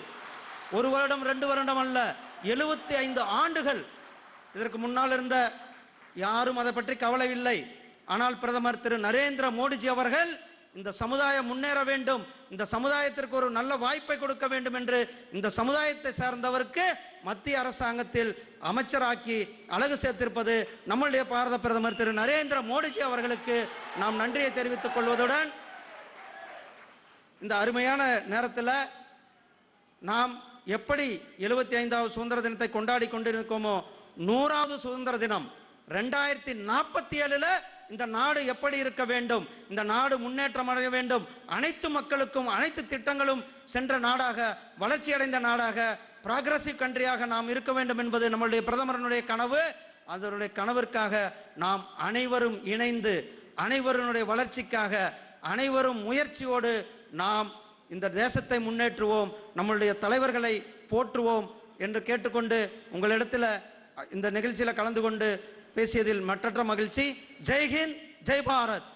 ஒரு வருடம் 2 வருடம் அல்ல, 75 ஆண்டுகள். இதற்கு முன்னால் இருந்த யாரும் அதை பற்றி கவலை இல்லை. ஆனால் பிரதமர் திரு நரேந்திர மோடிஜி அவர்கள் இந்த சமுதாயம் முன்னேற வேண்டும், இந்த சமுதாயத்திற்கு ஒரு நல்ல வாய்ப்பை கொடுக்க வேண்டும் என்று இந்த சமுதாயத்தை சார்ந்தவருக்கு மத்திய அரசாங்கத்தில் அமைச்சராக்கி அழகு சேர்த்திருப்பது நம்முடைய பாரத பிரதமர் திரு நரேந்திர மோடிஜி அவர்களுக்கு நாம் நன்றியை தெரிவித்துக் கொள்வதுடன், இந்த அருமையான நேரத்தில் நாம் எப்படி 75வது சுதந்திர தினத்தை கொண்டாடி கொண்டிருக்கோமோ, 100வது சுதந்திர தினம் 2047 இந்த நாடு எப்படி இருக்க வேண்டும், இந்த நாடு முன்னேற்றம் அடைய வேண்டும், அனைத்து மக்களுக்கும் அனைத்து திட்டங்களும் சென்ற நாடாக, வளர்ச்சி அடைந்த நாடாக ப்ராக்ரசிவ் கண்ட்ரியாக நாம் இருக்க வேண்டும் என்பது நம்மளுடைய பிரதமரனுடைய கனவு. அதனுடைய கனவிற்காக நாம் அனைவரும் இணைந்து அனைவருடைய வளர்ச்சிக்காக அனைவரும் முயற்சியோடு நாம் இந்த தேசத்தை முன்னேற்றுவோம், நம்மளுடைய தலைவர்களை போற்றுவோம் என்று கேட்டுக்கொண்டு உங்களிடத்தில் இந்த நிகழ்ச்சியில் கலந்து கொண்டு பேசியதில் மற்றற்ற மகிழ்ச்சி. ஜெய்ஹிந்த், ஜெய் பாரத்.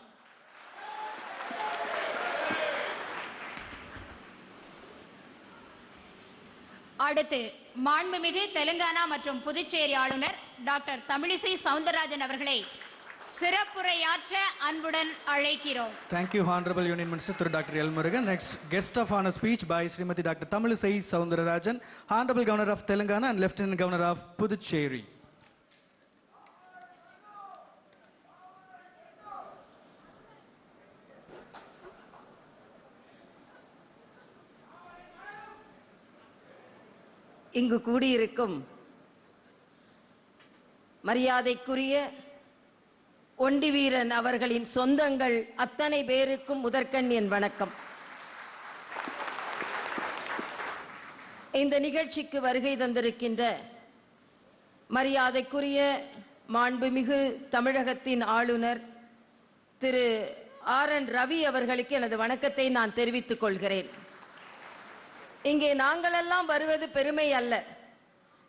அடுத்து மாண்புமிகு தெலுங்கானா மற்றும் புதுச்சேரி ஆளுநர் டாக்டர் தமிழிசை சவுந்தரராஜன் அவர்களை சிறப்புரையாற்ற அன்புடன் அழைக்கிறோம். Thank you, Honorable Union Minister Through Dr. L. Murugan. Next, guest of honor speech by Srimati Dr. Tamilisai Soundararajan, Honorable Governor of Telangana and Lieutenant Governor of Puducherry. இங்கு கூடியிருக்கும் மரியாதைக்குரிய ஒண்டிவீரன் அவர்களின் சொந்தங்கள் அத்தனை பேருக்கும் முதற்கண் என் வணக்கம். இந்த நிகழ்ச்சிக்கு வருகை தந்திருக்கின்ற மரியாதைக்குரிய மாண்புமிகு தமிழகத்தின் ஆளுநர் திரு ஆர்.என். ரவி அவர்களுக்கு எனது வணக்கத்தை நான் தெரிவித்துக் கொள்கிறேன். இங்கே நாங்களெல்லாம் வருவது பெருமை அல்ல,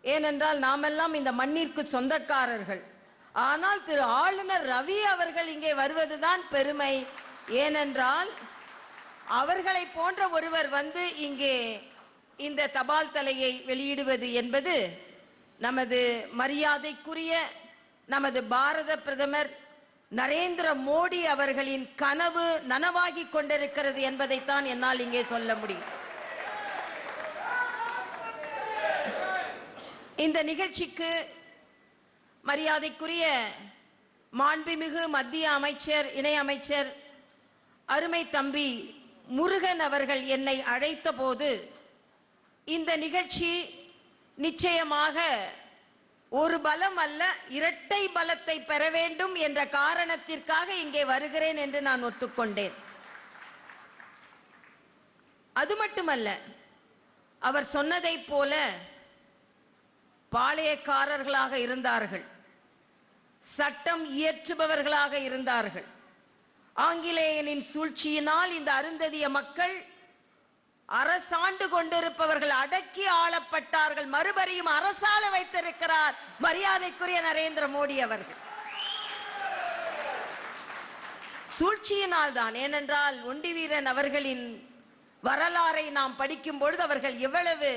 ஏனென்றால் நாமெல்லாம் இந்த மண்ணிற்கு சொந்தக்காரர்கள். ஆனால் திரு ஆளுநர் ரவி அவர்கள் இங்கே வருவதுதான் பெருமை. ஏனென்றால் அவர்களை போன்ற ஒருவர் வந்து இங்கே இந்த தபால் தலையை வெளியிடுவது என்பது நமது மரியாதைக்குரிய நமது பாரத பிரதமர் நரேந்திர மோடி அவர்களின் கனவு நனவாகி கொண்டிருக்கிறது என்பதைத்தான் என்னால் இங்கே சொல்ல முடியும். இந்த நிகழ்ச்சிக்கு மரியாதைக்குரிய மாண்புமிகு மத்திய அமைச்சர் இணை அமைச்சர் அருமை தம்பி முருகன் அவர்கள் என்னை அழைத்த போது இந்த நிகழ்ச்சி நிச்சயமாக ஒரு பலம் அல்ல, இரட்டை பலத்தை பெற வேண்டும் என்ற காரணத்திற்காக இங்கே வருகிறேன் என்று நான் ஒத்துக்கொண்டேன். அது மட்டுமல்ல, அவர் சொன்னதைப் போல பாளையக்காரர்களாக இருந்தார்கள், சட்டம் இயற்றுபவர்களாக இருந்தார்கள். ஆங்கிலேயனின் சூழ்ச்சியினால் இந்த அருந்ததிய மக்கள் அரசாண்டு கொண்டிருப்பவர்கள் அடக்கி ஆளப்பட்டார்கள். மறுபடியும் அரசாள வைத்திருக்கிறார் மரியாதைக்குரிய நரேந்திர மோடி அவர்கள். சூழ்ச்சியினால் தான். ஏனென்றால் ஒண்டிவீரன் அவர்களின் வரலாறை நாம் படிக்கும் பொழுது அவர்கள் எவ்வளவு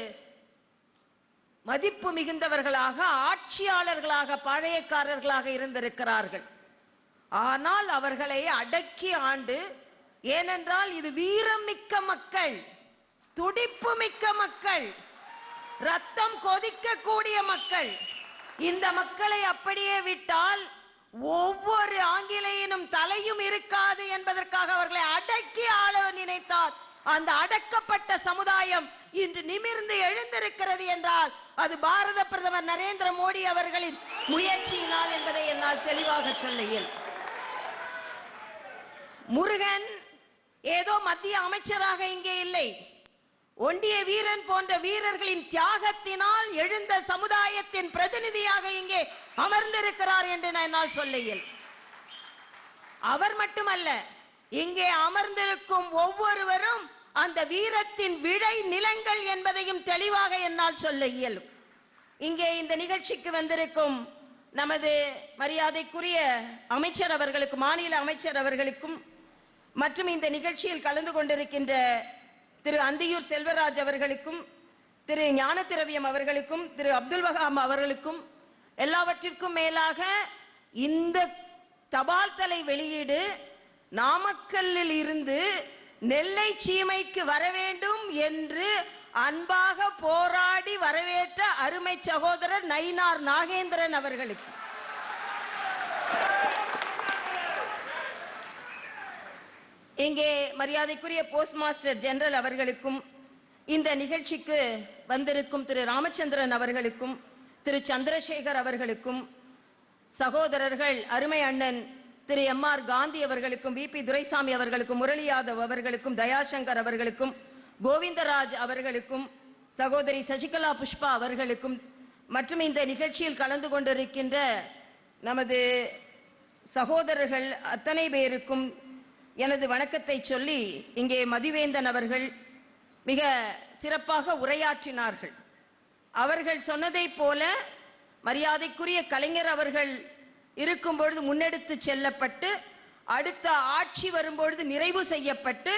மதிப்பு மிகுந்தவர்களாக, ஆட்சியாளர்களாக, பாளையக்காரர்களாக இருந்திருக்கிறார்கள். ஆனால் அவர்களை அடக்கி ஆண்டு, ஏனென்றால் இது வீரம் மிக்க மக்கள், துடிப்பு மிக்க மக்கள், ரத்தம் கொதிக்கக்கூடிய மக்கள். இந்த மக்களை அப்படியே விட்டால் ஒவ்வொரு ஆங்கிலேயனும் தலையும் இருக்காது என்பதற்காக அவர்களை அடக்கி ஆள நினைத்தார். அந்த அடக்கப்பட்ட சமுதாயம் இன்று நிமிர்ந்து எழுந்திருக்கிறது என்றால் அது பாரத பிரதமர் நரேந்திர மோடி அவர்களின் முயற்சியினால் என்பதை என்னால் தெளிவாக சொல்ல இயலும். முருகன் ஏதோ மத்திய அமைச்சராக இங்கே இல்லை, ஒண்டிய வீரன் போன்ற வீரர்களின் தியாகத்தினால் எழுந்த சமுதாயத்தின் பிரதிநிதியாக இங்கே அமர்ந்திருக்கிறார் என்று என்னால் சொல்ல இயலும். அவர் மட்டுமல்ல, இங்கே அமர்ந்திருக்கும் ஒவ்வொருவரும் அந்த வீரத்தின் விடை நிலங்கள் என்பதையும் தெளிவாக என்னால் சொல்ல இயலும். இங்கே இந்த நிகழ்ச்சிக்கு வந்திருக்கும் நமது மரியாதைக்குரிய அமைச்சர் அவர்களுக்கும், மாநில அமைச்சர் அவர்களுக்கும், மற்றும் இந்த நிகழ்ச்சியில் கலந்து கொண்டிருக்கின்ற திரு அந்தியூர் செல்வராஜ் அவர்களுக்கும், திரு ஞானதிரவியம் அவர்களுக்கும், திரு அப்துல் வஹாம் அவர்களுக்கும், எல்லாவற்றிற்கும் மேலாக இந்த தபால் தலை வெளியீடு நாமக்கல்லில் இருந்து நெல்லை சீமைக்கு வர வேண்டும் என்று அன்பாக போராடி வரவேற்ற அருமை சகோதரர் நயினார் நாகேந்திரன் அவர்களுக்கு, இங்கே மரியாதைக்குரிய போஸ்ட் மாஸ்டர் ஜெனரல் அவர்களுக்கும், இந்த நிகழ்ச்சிக்கு வந்திருக்கும் திரு ராமச்சந்திரன் அவர்களுக்கும், திரு சந்திரசேகர் அவர்களுக்கும், சகோதரர்கள் அருமை அண்ணன் திரு எம்.ஆர். காந்தி அவர்களுக்கும், வி.பி. துரைசாமி அவர்களுக்கும், முரளி யாதவ் அவர்களுக்கும், தயாசங்கர் அவர்களுக்கும், கோவிந்தராஜ் அவர்களுக்கும், சகோதரி சசிகலா புஷ்பா அவர்களுக்கும் மற்றும் இந்த நிகழ்ச்சியில் கலந்து கொண்டிருக்கின்ற நமது சகோதரர்கள் அத்தனை பேருக்கும் எனது வணக்கத்தை சொல்லி, இங்கே மதிவேந்தன் அவர்கள் மிக சிறப்பாக உரையாற்றினார்கள். அவர்கள் சொன்னதைப் போல மரியாதைக்குரிய கலைஞர் அவர்கள் இருக்கும் பொழுது முன்னெடுத்து செல்லப்பட்டு, அடுத்த ஆட்சி வரும்பொழுது நிறைவு செய்யப்பட்டு,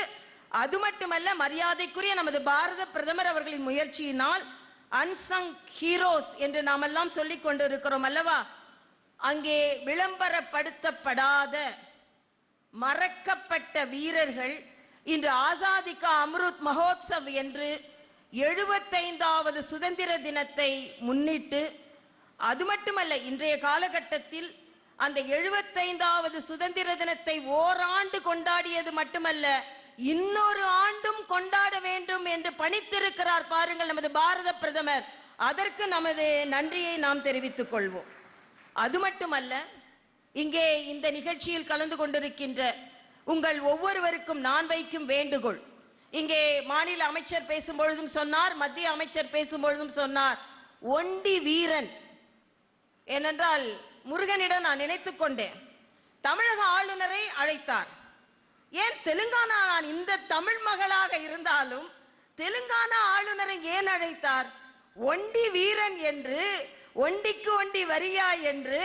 அது மட்டுமல்ல மரியாதைக்குரிய நமது பாரத பிரதமர் அவர்களின் முயற்சியினால் அன்சங் ஹீரோஸ் என்று நாம் எல்லாம் சொல்லிக் கொண்டிருக்கிறோம் அல்லவா, அங்கே விளம்பரப்படுத்தப்படாத மறக்கப்பட்ட வீரர்கள் இன்று ஆசாதி கா அம்ருத் மகோத்சவ் என்று 75வது சுதந்திர தினத்தை முன்னிட்டு, அது மட்டுமல்ல இன்றைய காலகட்டத்தில் அந்த 75வது சுதந்திர தினத்தை ஓராண்டு கொண்டாடியது மட்டுமல்ல, இன்னொரு ஆண்டும் கொண்டாட வேண்டும் என்று பணித்திருக்கிறார் பாருங்கள் நமது பாரத பிரதமர். அதற்கு நமது நன்றியை நாம் தெரிவித்துக் கொள்வோம். அது மட்டுமல்ல, இங்கே இந்த நிகழ்ச்சியில் கலந்து கொண்டிருக்கின்ற உங்கள் ஒவ்வொருவருக்கும் நான் வைக்கும் வேண்டுகோள், இங்கே மாநில அமைச்சர் பேசும்பொழுதும் சொன்னார், மத்திய அமைச்சர் பேசும்பொழுதும் சொன்னார், ஒண்டி வீரன். ஏனென்றால் முருகனிடம் நான் நினைத்துக் கொண்டேன், தமிழக ஆளுநரை அழைத்தார். ஏன் தெலுங்கானா, நான் இந்த தமிழ் மகளாக இருந்தாலும் தெலுங்கானா ஆளுநரை ஏன் அழைத்தார்? ஒண்டி வீரன் என்று, ஒண்டிக்கு ஒண்டி வரியா என்று,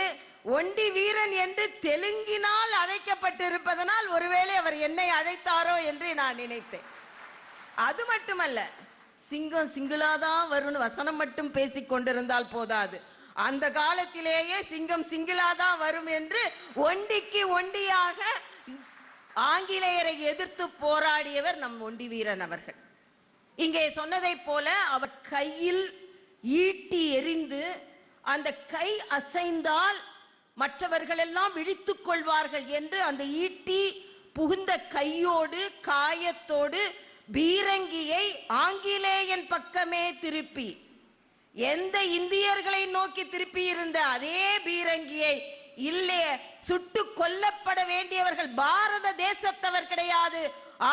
ஒண்டி வீரன் என்று தெலுங்கினால் அழைக்கப்பட்டிருப்பதனால் ஒருவேளை அவர் என்னை அழைத்தாரோ என்று நான் நினைத்தேன். அது மட்டுமல்ல, சிங்கம் சிங்கிளாதான் வரும்னு வசனம் மட்டும் பேசிக் கொண்டிருந்தால் போதாது, அந்த காலத்திலேயே சிங்கம் சிங்கிளாதான் வரும் என்று ஒண்டிக்கு ஒண்டியாக ஆங்கிலேயரை எதிர்த்து போராடியவர் நம் ஒண்டி வீரன் அவர்கள். இங்கே சொன்னதை போல அவர் கையில் ஈட்டி எறிந்து அந்த கை அசைந்தால் மற்றவர்கள் எல்லாம் விழித்துக் கொள்வார்கள் என்று அந்த ஈட்டி புகுந்த கையோடு காயத்தோடு பீரங்கியை ஆங்கிலேயன் பக்கமே திருப்பி, எந்த இந்தியர்களை நோக்கி திருப்பி இருந்த அதே பீரங்கியை, இல்லை சுட்டு கொல்லப்பட வேண்டியவர்கள் பாரத தேசத்தவர் கிடையாது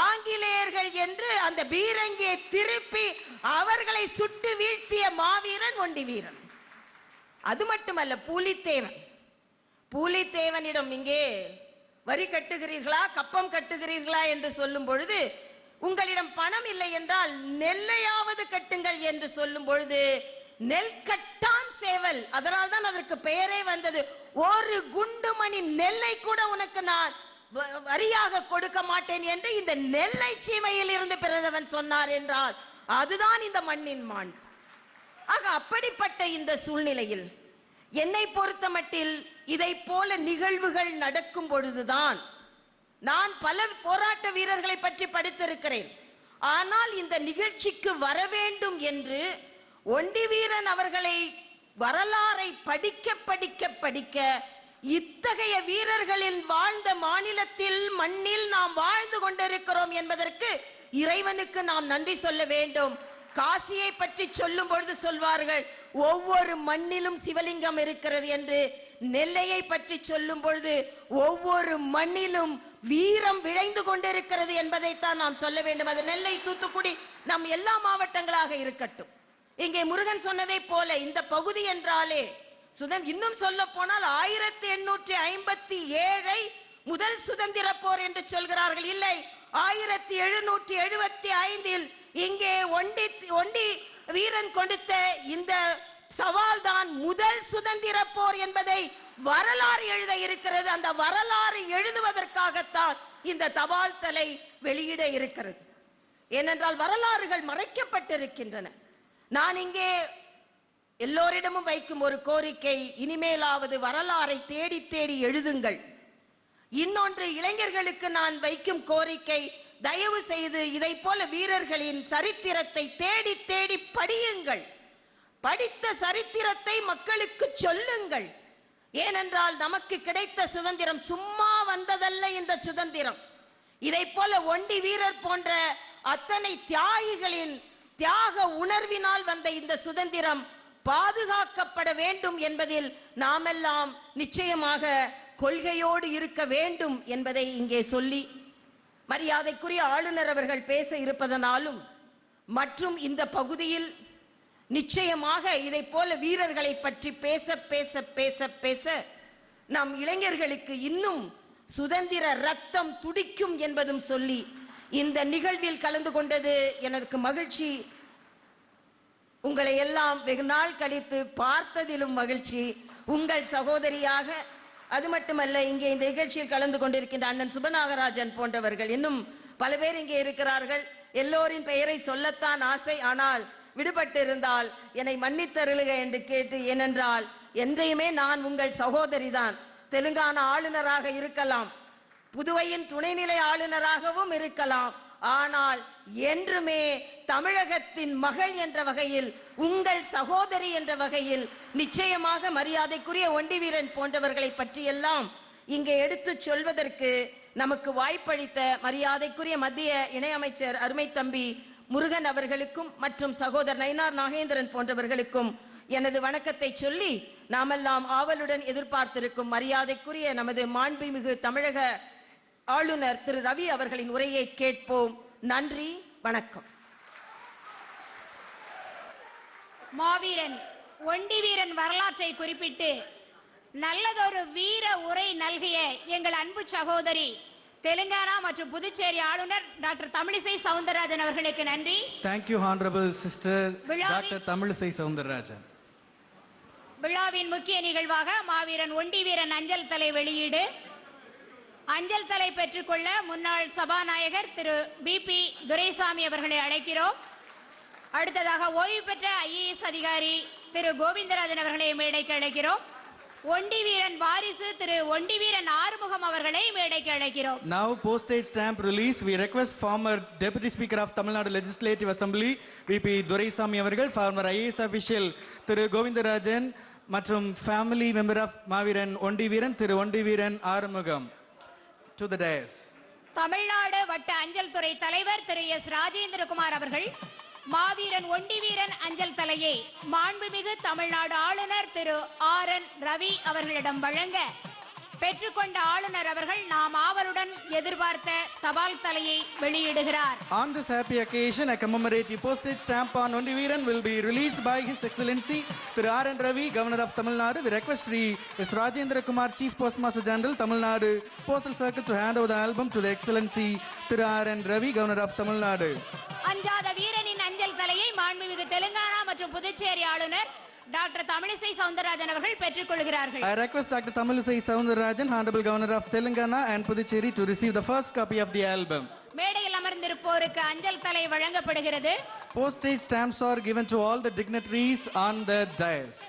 ஆங்கிலேயர்கள் என்று அந்த பீரங்கியை திருப்பி அவர்களை சுட்டு வீழ்த்திய மாவீரன் ஒண்டி வீரன். அது மட்டுமல்ல, பூலித்தேவனிடம் இங்கே வரி கட்டுகிறீர்களா, கப்பம் கட்டுகிறீர்களா என்று சொல்லும் பொழுது, உங்களிடம் பணம் இல்லை என்றால் நெல்லையாவது கட்டுங்கள் என்று சொல்லும் பொழுது, நெல் கட்டான் சேவல், அதனால் தான் அதற்கு பெயரே வந்தது. ஒரு குண்டுமணி நெல்லை கூட உனக்கு நான் வரியாக கொடுக்க மாட்டேன் என்று இந்த நெல்லை சீமையில் இருந்து பிறந்தவன் சொன்னார் என்றால் அதுதான் இந்த மண்ணின் மாண். ஆக அப்படிப்பட்ட இந்த சூழ்நிலையில் என்னை பொறுத்த மட்டில் இதை போல நிகழ்வுகள் நடக்கும் பொழுதுதான், நான் பல போராட்ட வீரர்களை பற்றி படித்திருக்கிறேன், ஆனால் இந்த நிகழ்ச்சிக்கு வர வேண்டும் என்று ஒண்டி வீரன் அவர்களை வரலாறை படிக்க படிக்க படிக்க இத்தகைய வீரர்களின் வாழ்ந்த மாநிலத்தில் மண்ணில் நாம் வாழ்ந்து கொண்டிருக்கிறோம் என்பதற்கு இறைவனுக்கு நாம் நன்றி சொல்ல வேண்டும். காசியை பற்றி சொல்லும் பொழுது சொல்வார்கள், ஒவ்வொரு மண்ணிலும் சிவலிங்கம் இருக்கிறது என்று. நெல்லையை பற்றி சொல்லும் பொழுது ஒவ்வொரு மண்ணிலும் வீரம் விளைந்து கொண்டிருக்கிறது என்பதைத்தான் நாம் சொல்ல வேண்டும். அது நெல்லை, தூத்துக்குடி, நம் எல்லா மாவட்டங்களாக இருக்கட்டும். இங்கே முருகன் சொன்னதை போல இந்த பகுதி என்றாலே இன்னும் சொல்ல போனால் 1857 முதல் சுதந்திர போர் என்று சொல்கிறார்கள். இல்லை, 1775 இங்கே ஒண்டி வீரன் கொடுத்த இந்த சவால் தான் முதல் சுதந்திர போர் என்பதை வரலாறு எழுத இருக்கிறது. அந்த வரலாறு எழுதுவதற்காகத்தான் இந்த தபால் தலை வெளியிட இருக்கிறது. ஏனென்றால் வரலாறுகள் மறைக்கப்பட்டிருக்கின்றன. நான் இங்கே எல்லோரிடமும் வைக்கும் ஒரு கோரிக்கை, இனிமேலாவது வரலாறை தேடி தேடி எழுதுங்கள். இன்னொன்று, இளைஞர்களுக்கு நான் வைக்கும் கோரிக்கை, தயவு செய்து இதை போல வீரர்களின் சரித்திரத்தை தேடி தேடி படியுங்கள். படித்த சரித்திரத்தை மக்களுக்கு சொல்லுங்கள். ஏனென்றால் நமக்கு கிடைத்த சுதந்திரம் சும்மா வந்ததல்ல. இந்த சுதந்திரம் இதை போல ஒண்டி வீரர் போன்ற அத்தனை தியாகிகளின் தியாக உணர்வினால் வந்த இந்த சுதந்திரம் பாதுகாக்கப்பட வேண்டும் என்பதில் நாமெல்லாம் நிச்சயமாக கொள்கையோடு இருக்க வேண்டும் என்பதை இங்கே சொல்லி, மரியாதைக்குரிய ஆளுநர் அவர்கள் பேச இருப்பதனாலும் மற்றும் இந்த பகுதியில் நிச்சயமாக இதை போல வீரர்களை பற்றி பேச பேச பேச பேச நம் இளைஞர்களுக்கு இன்னும் சுதந்திர ரத்தம் துடிக்கும் என்பதும் சொல்லி இந்த நிகழ்வில் கலந்து கொண்டது எனக்கு மகிழ்ச்சி. உங்களை எல்லாம் வெகு நாள் கழித்து பார்த்ததிலும் மகிழ்ச்சி. உங்கள் சகோதரியாக, அது மட்டுமல்ல, இங்கே இந்த நிகழ்ச்சியில் கலந்து கொண்டிருக்கின்ற அண்ணன் சுபநாகராஜன் போன்றவர்கள், இன்னும் பல பேர் இங்கே இருக்கிறார்கள். எல்லோரின் பெயரை சொல்லத்தான் ஆசை, ஆனால் விடுபட்டு இருந்தால் என்னை மன்னித்தருளுக என்று கேட்டு, ஏனென்றால் என்றையுமே நான் உங்கள் சகோதரி தான். தெலுங்கானா ஆளுநராக இருக்கலாம், புதுவையின் துணைநிலை ஆளுநராகவும் இருக்கலாம், ஆனால் என்றுமே தமிழகத்தின் மகள் என்ற வகையில், உங்கள் சகோதரி என்ற வகையில் நிச்சயமாக மரியாதைக்குரிய ஒண்டிவீரன் போன்றவர்களை பற்றியெல்லாம் இங்கே எடுத்து சொல்வதற்கு நமக்கு வாய்ப்பளித்த மரியாதைக்குரிய மத்திய இணையமைச்சர் அருமை தம்பி முருகன் அவர்களுக்கும் மற்றும் சகோதரர் நயினார் நாகேந்திரன் போன்றவர்களுக்கும் எனது வணக்கத்தை சொல்லி, நாமெல்லாம் ஆவலுடன் எதிர்பார்த்திருக்கும் மரியாதைக்குரிய நமது மாண்புமிகு தமிழக ஆளுநர் திரு ரவி அவர்களின் உரையை கேட்போம். நன்றி, வணக்கம். மாவீரன் ஒண்டிவீரன் வரலாற்றை குறிப்பிட்டு நல்லதொரு வீர உரை நல்கிய எங்கள் அன்பு சகோதரி தெலுங்கானா மற்றும் புதுச்சேரி ஆளுநர் டாக்டர் தமிழிசை சவுந்தரராஜன் அவர்களுக்கு நன்றி. Thank you, Honorable Sister Dr. Tamilisai Soundararajan. விழாவின் முக்கிய நிகழ்வாக மாவீரன் ஒண்டிவீரன் அஞ்சல் தலை வெளியீடு. அஞ்சல் தலை பெற்றுக்கொள்ள முன்னாள் சபாநாயகர் திரு பிபி துரைசாமி அவர்களை அழைக்கிறோம். அடுத்ததாக ஓய்வு பெற்ற IAS அதிகாரி திரு கோவிந்தராஜன் அவர்களை மேடைக்கு அழைக்கிறோம். ஒண்டிவீரன் வாரிசு திரு ஒண்டிவீரன் ஆறுமுகம் அவர்களை மேடைக்கு அழைக்கிறோம். Now postage stamp release, we request former Deputy Speaker of Tamil Nadu Legislative Assembly VP Duraisamy அவர்கள், former IAS official திரு கோவிந்தராஜன் மற்றும் family member of Maaveeran Ondiveeran Thiru Ondiveeran Arumugam to the dais. Tamil Nadu வட்ட அஞ்சல் துறை தலைவர் திரு S ராஜேந்திரகுமார் அவர்கள் மாவீரன் ஒண்டிவீரன் அஞ்சல் தலையை மாண்புமிகு தமிழ்நாடு ஆளுநர் திரு RN ரவி அவர்களிடம் வழங்க பெற்றுக்கொண்ட ஆளுநர் அவர்கள் நாம் ஆவலுடன் எதிர்பார்த்த தபால் தலையை வெளியிடுகிறார். On this happy occasion, a commemorative postage stamp on Ondiveeran will be released by His Excellency Thiru RN Ravi, Governor of Tamil Nadu. We request Sri S Rajendra Kumar, Chief Postmaster General, Tamil Nadu Postal Circle, to hand over the album to the Excellency Thiru RN Ravi, Governor of Tamil Nadu. அஞ்சாத வீரனின் அஞ்சல் தலையை மாண்புமிகு தெலுங்கானா மற்றும் புதுச்சேரி ஆளுநர் டாக்டர் தமிழிசை சவுந்தரராஜன் அவர்கள் பெற்றுக்கொள்கிறார்கள். I request Dr. Tamilisai Soundararajan, Honorable Governor of Telangana and Puducherry, to receive the first copy of the album. மேடையில் அமர்ந்திருப்போருக்கு அஞ்சல் தலை வழங்கப்படுகிறது. Postage stamps are given to all the dignitaries on the dais.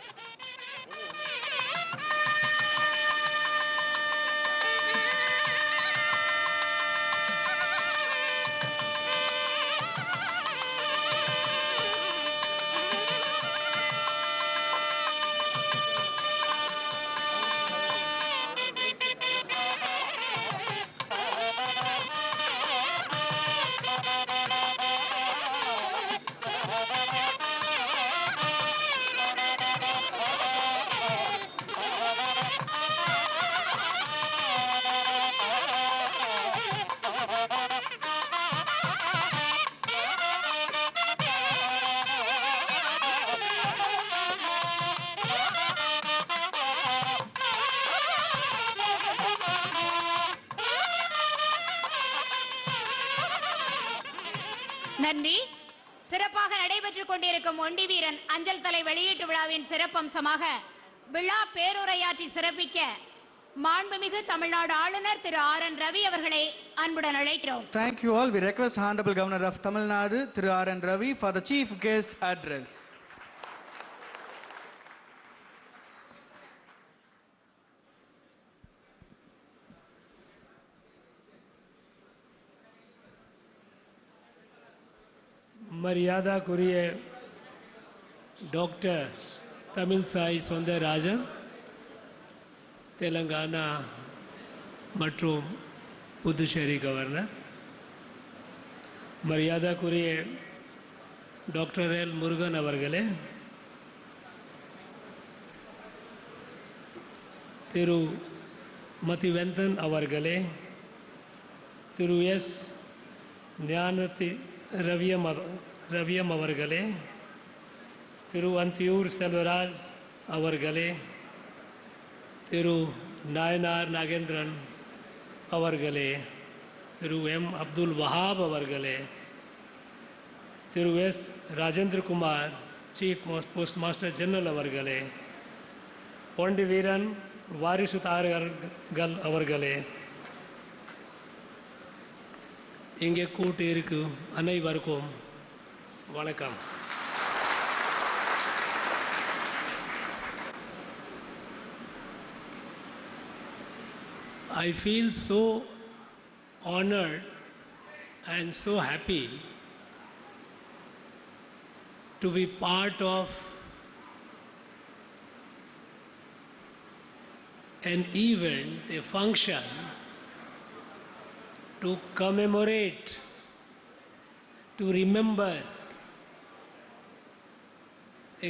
நன்றி. சிறப்பாக நடைபெற்றுக் கொண்டிருக்கும் ஒண்டிவீரன் அஞ்சல் தலை வெளியீட்டு விழாவின் சிறப்பம்சமாக விழா பேருரையாற்றி சிறப்பிக்க மாண்புமிகு தமிழ்நாடு ஆளுநர் திரு RN ரவி அவர்களை அன்புடன் அழைக்கிறோம். Thank you all. We request Honorable Governor of Tamil Nadu, Thiru RN Ravi, for the chief guest address. மரியாதைக்குரிய டாக்டர் தமிழிசை சவுந்தரராஜன், தெலுங்கானா மற்றும் புதுச்சேரி கவர்னர், மரியாதைக்குரிய டாக்டர் L முருகன் அவர்களே, திரு மதிவந்தன் அவர்களே, திரு S ஞானதி ரவியம் அவர்களே, திரு அந்தியூர் செல்வராஜ் அவர்களே, திரு நாயனார் நாகேந்திரன் அவர்களே, திரு எம் அப்துல் வஹாப் அவர்களே, திரு S Rajendra Kumar chief postmaster general அவர்களே, ஒண்டிவீரன் வாரிசுதாரர்கள் அவர்களே, இங்கே கூட்டி இருக்கும் அனைவருக்கும் வணக்கம். I feel so honored and so happy to be part of an event, a function to commemorate, to remember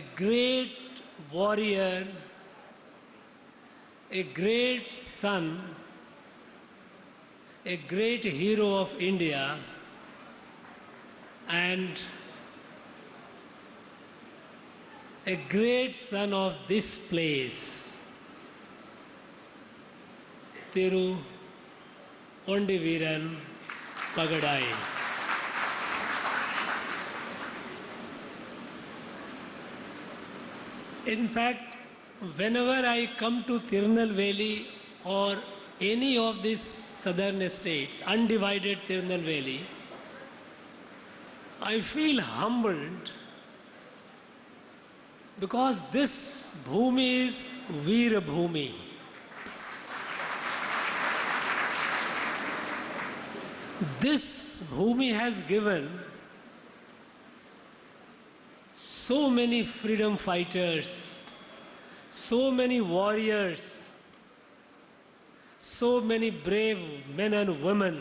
a great warrior, a great son, a great hero of India, and a great son of this place, Thiru ONDIVEERAN Pagadai. In fact, whenever I come to Tirunelveli or any of these southern states, undivided Tirunelveli, I feel humbled because this bhumi is Veera Bhumi. This bhumi has given so many freedom fighters, so many warriors, so many brave men and women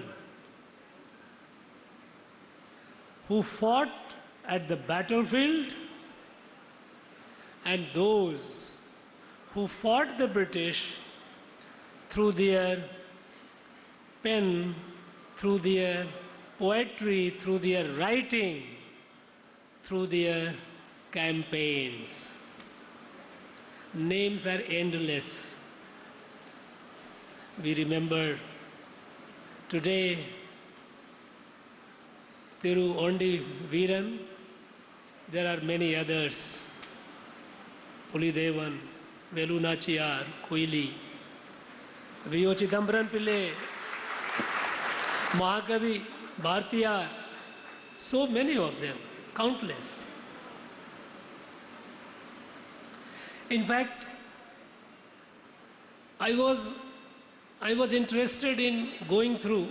who fought at the battlefield and those who fought the British through their pen, through their poetry, through their writing, through their campaigns. Names are endless. We remember today Thiru ONDIVEERAN. There are many others. Pulidevan, Velu Nachiyar, Koili, V.O. Chidambaram Pillai, Mahakavi, Bhartiyar, so many of them, countless. In fact, I was interested in going through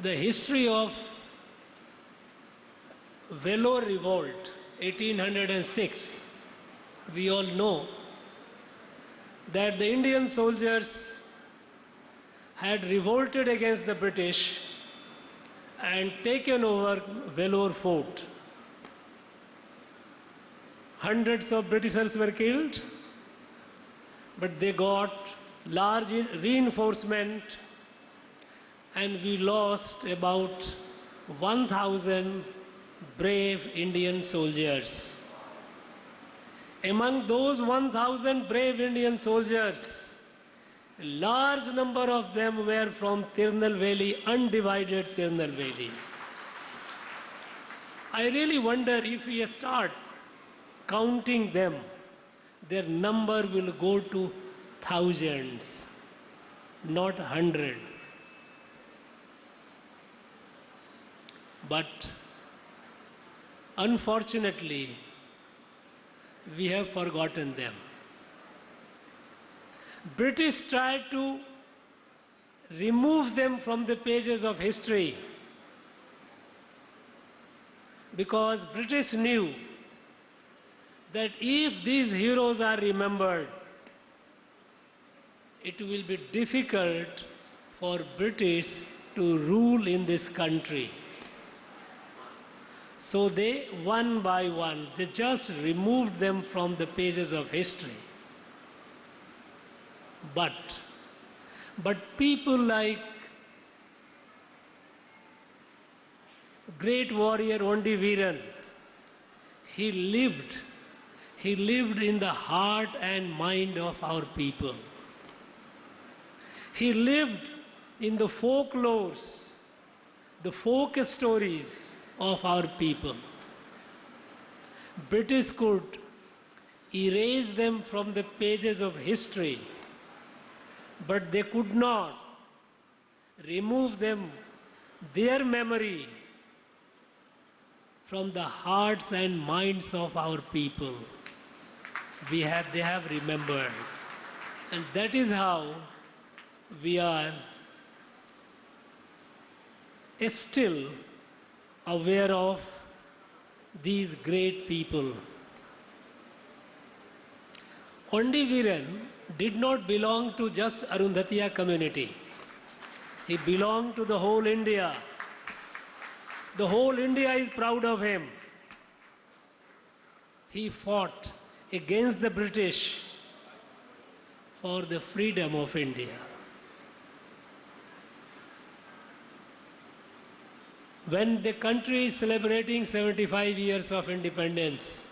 the history of Vellore Revolt, 1806. We all know that the Indian soldiers had revolted against the British and taken over Vellore Fort. Hundreds of Britishers were killed, but they got large reinforcement and we lost about 1,000 brave Indian soldiers. Among those 1,000 brave Indian soldiers, a large number of them were from Tirunelveli, undivided Tirunelveli. I really wonder if we start counting them, their number will go to thousands, not 100. But unfortunately, we have forgotten them. British tried to remove them from the pages of history because British knew that if these heroes are remembered, it will be difficult for British to rule in this country. So they, one by one, they just removed them from the pages of history. But people like great warrior ONDIVEERAN, he lived. He lived in the heart and mind of our people. He lived in the folklores, the folk stories of our people. British could erase them from the pages of history, but they could not remove them, their memory, from the hearts and minds of our people. They have remembered. And that is how we are still aware of these great people. ONDIVEERAN did not belong to just Arundhatiya community. He belonged to the whole India. The whole India is proud of him. He fought against the British for the freedom of India. When the country is celebrating 75 years of independence,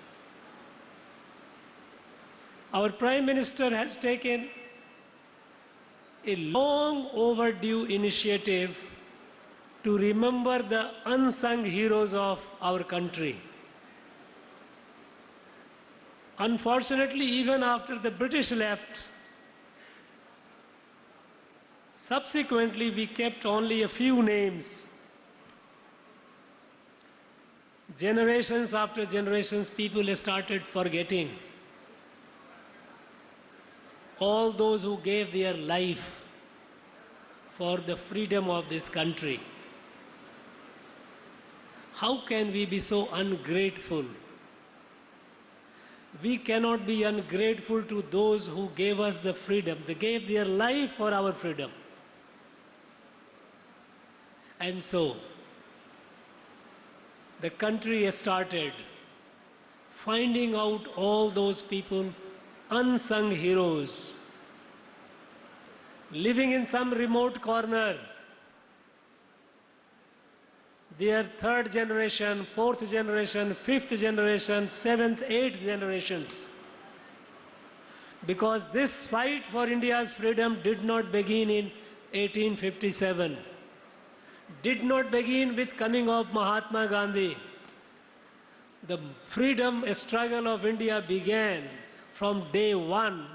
our Prime Minister has taken a long overdue initiative to remember the unsung heroes of our country. Unfortunately, even after the British left, subsequently we kept only a few names. Generations after generations, people started forgetting all those who gave their life for the freedom of this country. How can we be so ungrateful? We cannot be ungrateful to those who gave us the freedom. They gave their life for our freedom. And so, the country has started finding out all those people, unsung heroes, living in some remote corner. Their third generation, fourth generation, fifth generation, seventh, eighth generations. Because this fight for India's freedom did not begin in 1857. Did not begin with coming of Mahatma Gandhi. The freedom struggle of India began from day one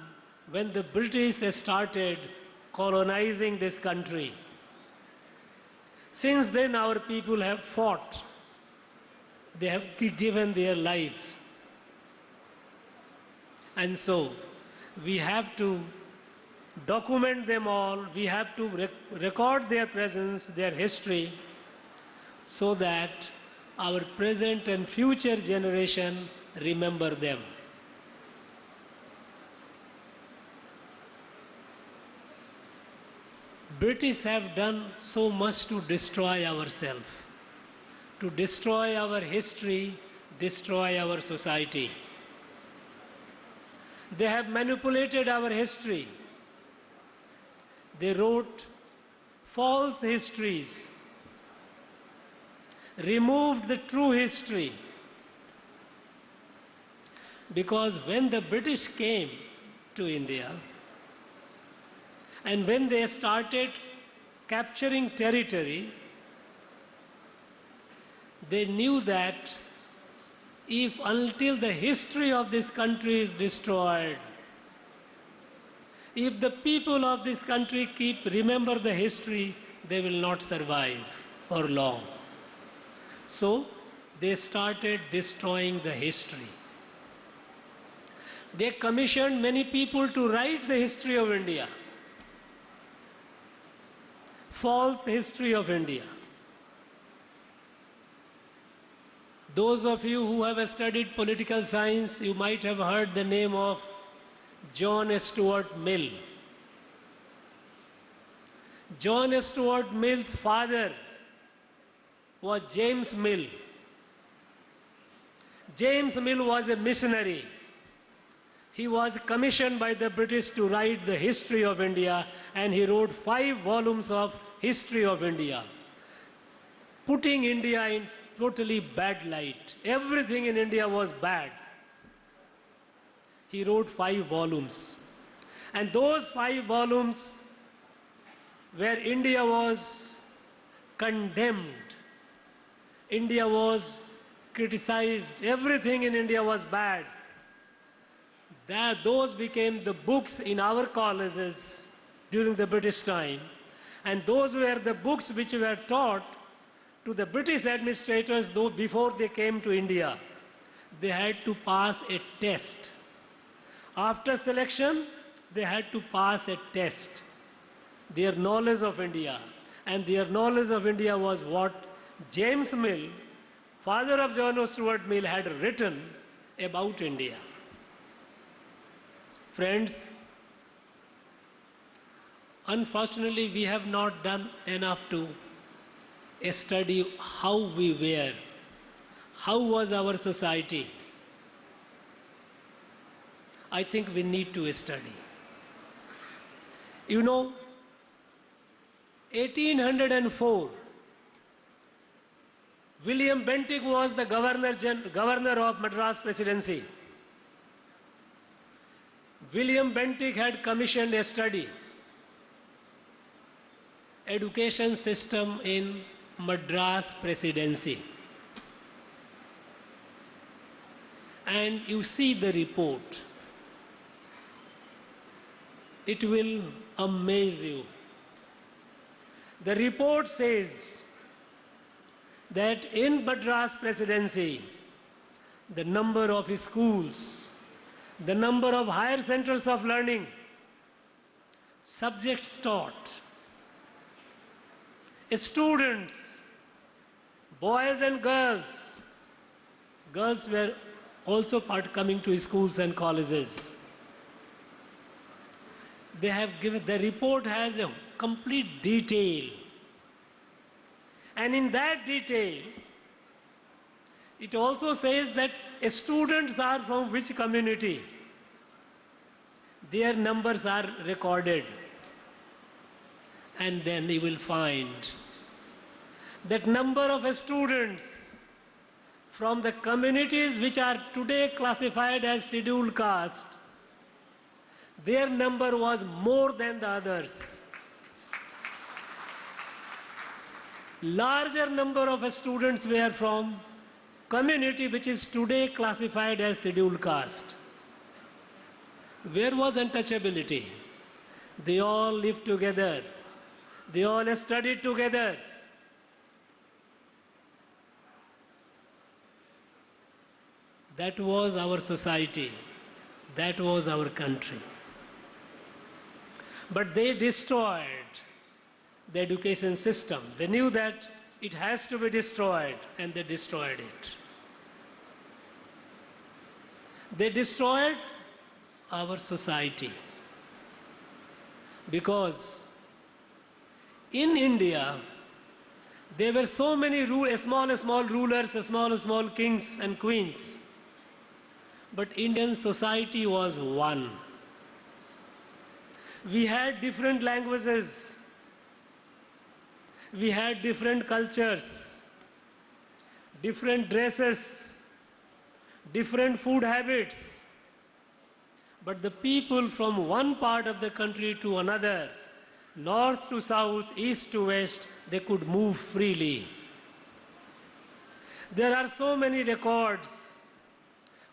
when the British started colonizing this country. Since then, our people have fought. They have given their life. And so, we have to document them all. We have to record their presence, their history, so that our present and future generation remember them. British have done so much to destroy ourselves, to destroy our history, destroy our society. They have manipulated our history. They wrote false histories, removed the true history. Because when the British came to India, and when they started capturing territory, they knew that if until the history of this country is destroyed, if the people of this country remember the history, they will not survive for long. So they started destroying the history. They commissioned many people to write the history of India. False history of India. Those of you who have studied political science, you might have heard the name of John Stuart Mill. John Stuart Mill's father was James Mill. James Mill was a missionary. He was commissioned by the British to write the history of India, and he wrote 5 volumes of history of India, putting India in totally bad light. Everything in India was bad. He wrote 5 volumes. And those 5 volumes, where India was condemned, India was criticized, everything in India was bad, those became the books in our colleges during the British time. And those were the books which were taught to the British administrators though before they came to India. They had to pass a test. After selection, they had to pass a test. Their knowledge of India. And their knowledge of India was what James Mill, father of John Stuart Mill, had written about India. Friends, unfortunately, we have not done enough to study how we were, how was our society. I think we need to study. You know, 1804, William Bentinck was the governor of Madras Presidency. William Bentinck had commissioned a study, education system in Madras Presidency. And you see the report. It will amaze you. The report says that in Madras Presidency, the number of schools, the number of higher centers of learning, subjects taught, students, boys and girls were also coming to schools and colleges. They have given, the report has a complete detail. And in that detail, it also says that students are from which community. Their numbers are recorded. And then you will find that number of students from the communities which are today classified as scheduled caste, their number was more than the others. Larger number of students were from community which is today classified as scheduled caste. Where was untouchability? They all lived together. They all studied together. That was our society. That was our country. But they destroyed the education system. They knew that it has to be destroyed, and they destroyed it. They destroyed our society. Because in India, there were so many small rulers, small kings and queens. But Indian society was one. We had different languages. We had different cultures, different dresses, different food habits. But the people from one part of the country to another, north to south, east to west, they could move freely. There are so many records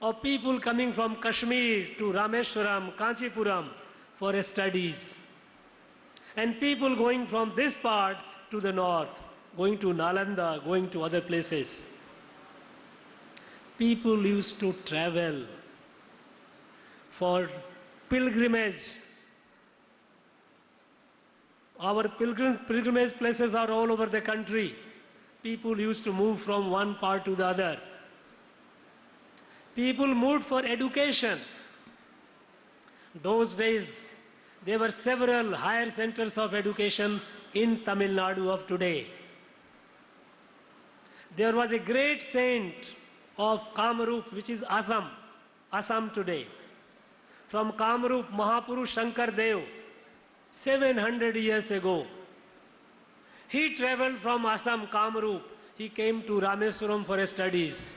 of people coming from Kashmir to Rameshwaram, Kanchipuram for studies. And people going from this part to the north, going to Nalanda, going to other places. People used to travel for pilgrimage. Our pilgrimage places are all over the country. People used to move from one part to the other. People moved for education. Those days, there were several higher centers of education in Tamil Nadu of today. There was a great saint of Kamrup, which is Assam today. From Kamrup, Mahapurush Shankar Dev, 700 years ago. He traveled from Assam, Kamrup, he came to Rameswaram for his studies.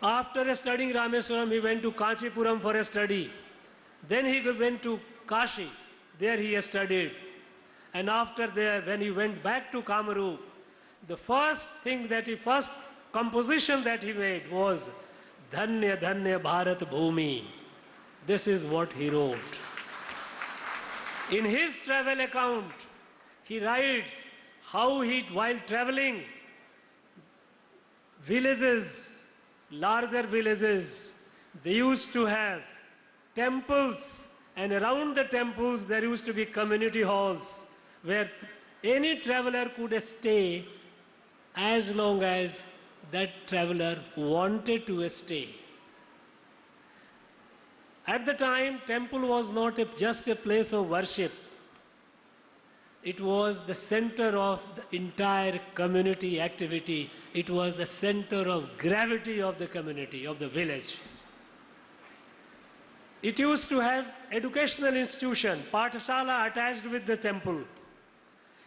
After studying Rameswaram, he went to Kanchipuram for a study. Then he went to Kashi. There he studied. And after there, when he went back to Kamaru, the first composition that he made was Dhanya Dhanya Bharat Bhumi. This is what he wrote. In his travel account, he writes how while traveling, villages, larger villages, they used to have temples, and around the temples there used to be community halls where any traveler could stay as long as that traveler wanted to stay. At the time, temple was not just a place of worship. It was the center of the entire community activity. It was the center of gravity of the community, of the village. It used to have educational institution, Pathashala attached with the temple.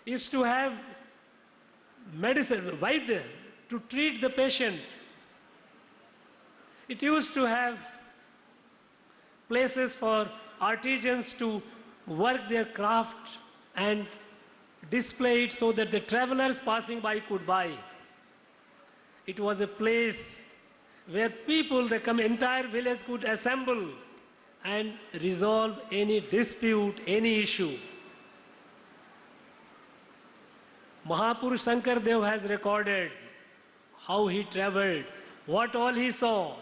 It used to have medicine, Vaidya, to treat the patient. It used to have places for artisans to work their craft and display it so that the travelers passing by could buy. It was a place where people, the entire village could assemble and resolve any dispute, any issue. Mahapurush Shankar Dev has recorded how he traveled, what all he saw,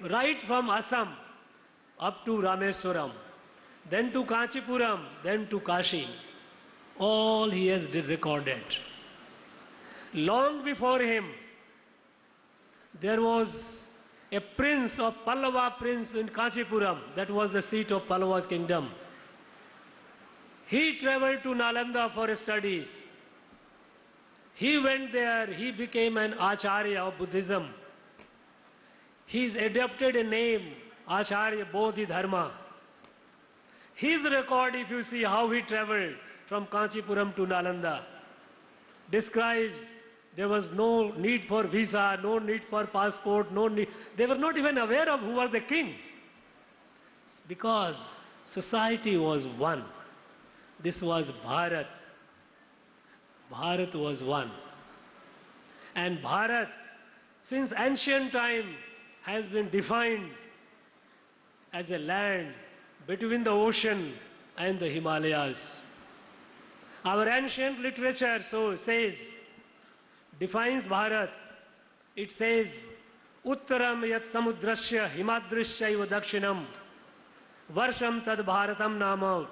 right from Assam up to Rameswaram, then to Kanchipuram, then to Kashi. All he has recorded. Long before him, there was a prince of Pallava prince in Kanchipuram. That was the seat of Pallava's kingdom. He traveled to Nalanda for studies. He went there, he became an Acharya of Buddhism. He's adopted a name, Acharya Bodhidharma. His record, if you see how he traveled from Kanchipuram to Nalanda, describes there was no need for visa, no need for passport, no need. They were not even aware of who was the king. Because society was one. This was Bharat. Bharat was one. And Bharat, since ancient time, has been defined as a land between the ocean and the Himalayas. Our ancient literature defines Bharat. It says, Uttaram yat samudrasya himadrishya dakshinam varsham tad bharatam nama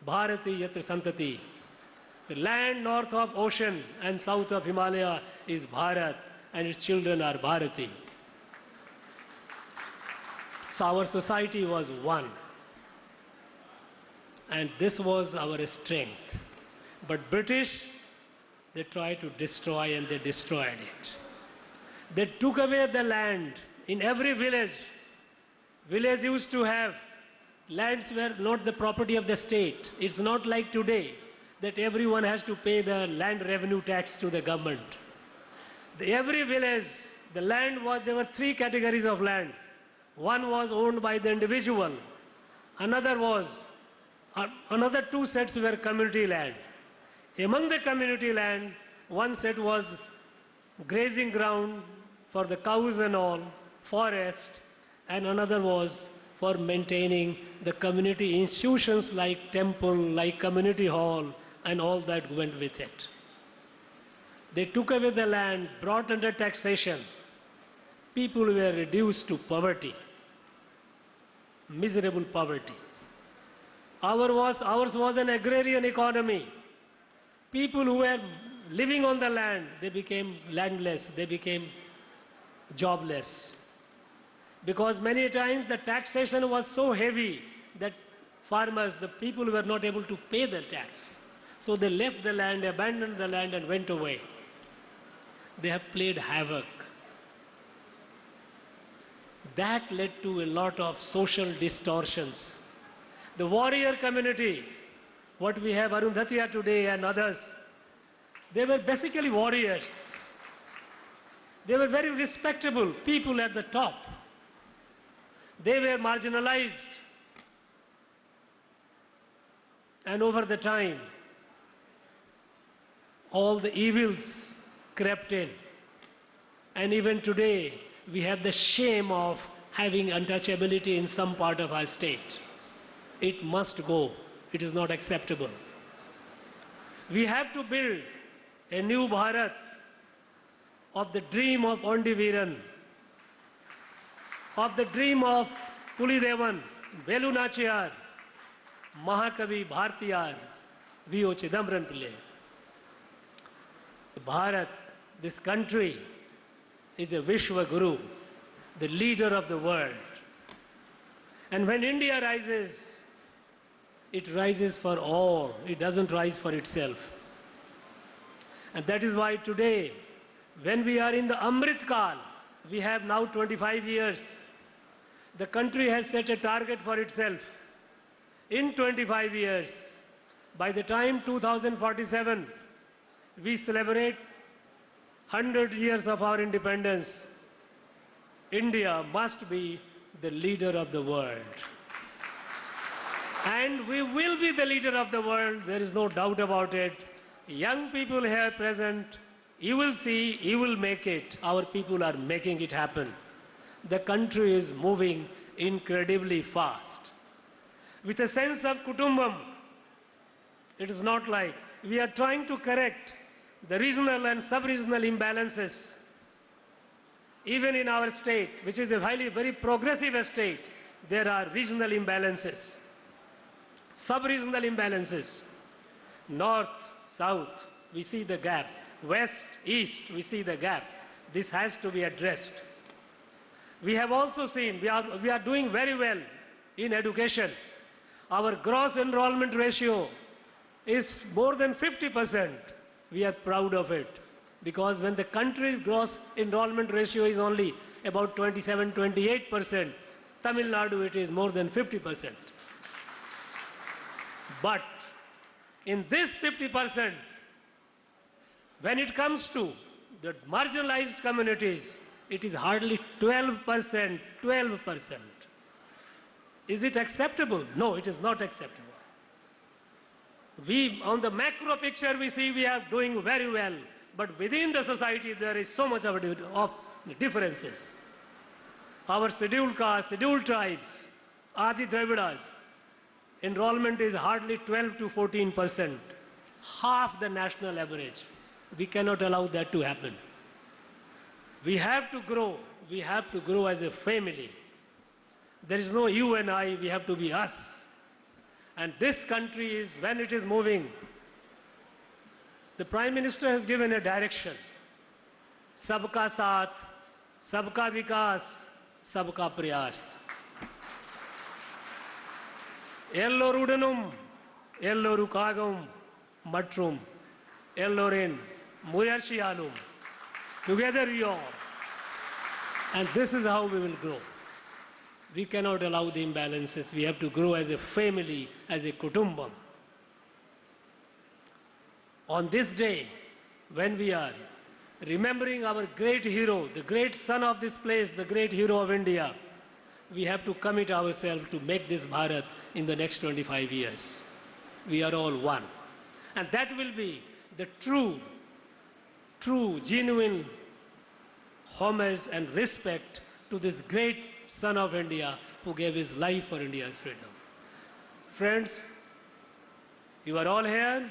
bharati yatra santati. The land north of ocean and south of Himalaya is Bharat, and its children are Bharati. So our society was one. And this was our strength. But British, they tried to destroy, and they destroyed it. They took away the land in every village. Village used to have lands were not the property of the state. It's not like today that everyone has to pay the land revenue tax to the government. Every village, the land was, there were three categories of land. One was owned by the individual. Another two sets were community land. Among the community land, one set was grazing ground for the cows and all, forest, and another was for maintaining the community institutions like temple, like community hall, and all that went with it. They took away the land, brought under taxation. People were reduced to poverty, miserable poverty. Ours was an agrarian economy. People who were living on the land, they became landless, they became jobless. Because many times the taxation was so heavy that farmers, the people were not able to pay the tax. So they left the land, abandoned the land, and went away. They have played havoc. That led to a lot of social distortions. The warrior community, what we have Arundhatiya today and others, They were basically warriors. They were very respectable people at the top. They were marginalized. And over the time, all the evils crept in. And even today, we have the shame of having untouchability in some part of our state. It must go. It is not acceptable. We have to build a new Bharat of the dream of ONDIVEERAN, of the dream of Pulidevan, Velu Nachiyar, Mahakavi Bhartiyar, V.O. Chidambaram Pillai. Bharat, this country, is a Vishwa Guru, the leader of the world. And when India rises, it rises for all. It doesn't rise for itself. And that is why today, when we are in the Amrit Kal, we have now 25 years. The country has set a target for itself. In 25 years, by the time 2047, we celebrate 100 years of our independence. India must be the leader of the world. And we will be the leader of the world, there is no doubt about it. Young people here present, you will see, you will make it. Our people are making it happen. The country is moving incredibly fast. With a sense of kutumbam, it is not like we are trying to correct the regional and sub-regional imbalances. Even in our state, which is a very progressive state, there are regional imbalances, sub-regional imbalances. North, south, we see the gap. West, east, we see the gap. This has to be addressed. We have also seen, we are doing very well in education. Our gross enrollment ratio is more than 50%. We are proud of it. Because when the country's gross enrollment ratio is only about 27, 28%, Tamil Nadu it is more than 50%. But in this 50%, when it comes to the marginalized communities, it is hardly 12%, 12%. Is it acceptable? No, it is not acceptable. On the macro picture, we see we are doing very well. But within the society, there is so much of differences. Our scheduled castes, scheduled tribes, Adi Dravidas, enrollment is hardly 12 to 14%, half the national average. We cannot allow that to happen. We have to grow. We have to grow as a family. There is no you and I, we have to be us. And this country is, when it is moving, the Prime Minister has given a direction. Sabka saath, sabka vikas, sabka prayas. Ellorudanum, ellorukagum, matrum, ellorin, muyashialum. Together we are. And this is how we will grow. We cannot allow the imbalances. We have to grow as a family, as a kutumbam. On this day, when we are remembering our great hero, the great son of this place, the great hero of India, we have to commit ourselves to make this Bharat in the next 25 years. We are all one. And that will be the true, genuine homage and respect to this great son of India who gave his life for India's freedom. Friends, you are all here.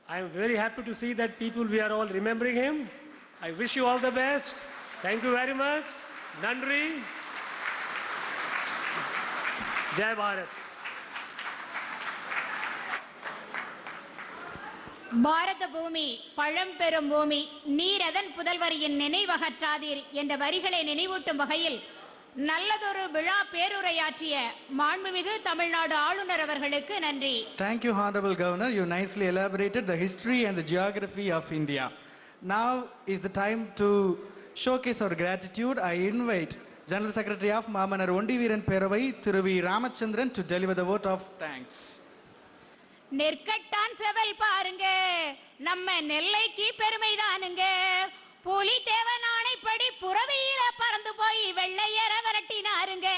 I am very happy to see that we are all remembering him. I wish you all the best. Thank you very much. Nandri. Jai Bharat. பாரத பூமி பழம்பெரும் பூமி நீர் அதன் புதல்வரின் நினைவகற்றாதீர் என்ற வரிகளை நினைவூட்டும் வகையில் நல்லதொரு விழா பேருரையாற்றிய மாண்புமிகு தமிழ்நாடு ஆளுநர் அவர்களுக்கு நன்றி. Thank you, Honorable Governor. You nicely elaborated the history and the geography of India. Now is the time to showcase our gratitude. I invite General Secretary of Mamanar ONDIVEERAN Peravai, Thiru V. Ramachandran, to deliver the vote of thanks. Nerkattan Seval பாருங்க, நம்ம நெல்லைக்கு பெருமைதானுங்க. புலி தேவன் ஆணைப்படி புறவியில பறந்து போய் வெள்ளையர விரட்டினாருங்க,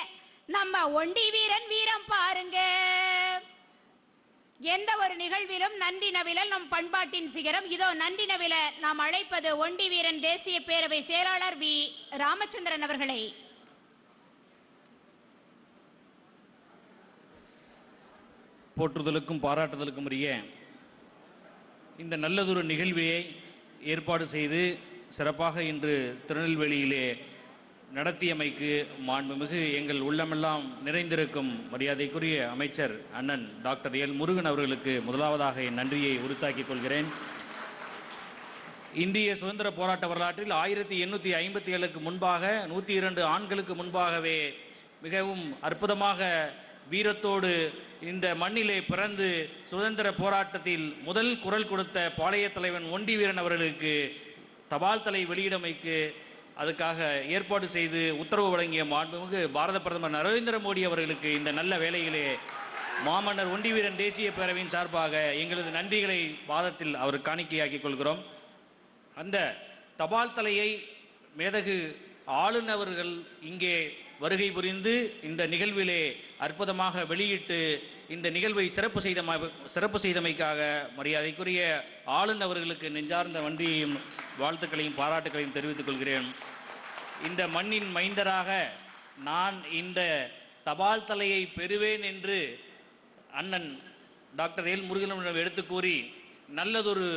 நம்ம ஒண்டி வீரன் வீரம் பாருங்க. எந்த ஒரு நிகழ்விலும் நன்றி நவிழல் நம் பண்பாட்டின் சிகரம். இதோ நன்றி நவிழ நாம் அழைப்பது ஒண்டி வீரன் தேசிய பேரவை செயலாளர் வி ராமச்சந்திரன் அவர்களை. போற்றுதலுக்கும் பாராட்டுதலுக்கும் உரிய இந்த நல்லதொரு நிகழ்வியை ஏற்பாடு செய்து சிறப்பாக இன்று திருநெல்வேலியிலே நடத்தியமைக்கு மாண்புமிகு எங்கள் உள்ளமெல்லாம் நிறைந்திருக்கும் மரியாதைக்குரிய அமைச்சர் அண்ணன் டாக்டர் எல் முருகன் அவர்களுக்கு முதலாவதாக என் நன்றியை உரித்தாக்கிக் கொள்கிறேன். இந்திய சுதந்திர போராட்ட வரலாற்றில் 1857க்கு முன்பாக 102 ஆண்களுக்கு முன்பாகவே மிகவும் அற்புதமாக வீரத்தோடு இந்த மண்ணிலே பிறந்து சுதந்திர போராட்டத்தில் முதல் குரல் கொடுத்த பாளைய தலைவன் ஒண்டி வீரன் அவர்களுக்கு தபால் தலை வெளியிடமைக்கு அதுக்காக ஏற்பாடு செய்து உத்தரவு வழங்கிய மாண்புமிகு பாரத பிரதமர் நரேந்திர மோடி அவர்களுக்கு இந்த நல்ல வேளையிலே மாமன்னர் ஒண்டி வீரன் தேசிய பேரவையின் சார்பாக எங்களது நன்றிகளை பாதத்தில் அவர் காணிக்கையாக்கிக் கொள்கிறோம். அந்த தபால் தலையை மேதகு ஆளுநர்கள் இங்கே வருகை புரிந்து இந்த நிகழ்விலே அற்புதமாக வெளியிட்டு இந்த நிகழ்வை சிறப்பு செய்தமைக்காக மரியாதைக்குரிய ஆளுநர்களுக்கு நெஞ்சார்ந்த நன்றியையும் வாழ்த்துக்களையும் பாராட்டுகளையும் தெரிவித்துக் கொள்கிறேன். இந்த மண்ணின் மைந்தராக நான் இந்த தபால் தலையை பெறுவேன் என்று அண்ணன் டாக்டர் எல் முருகன் எடுத்து கூறி நல்லதொரு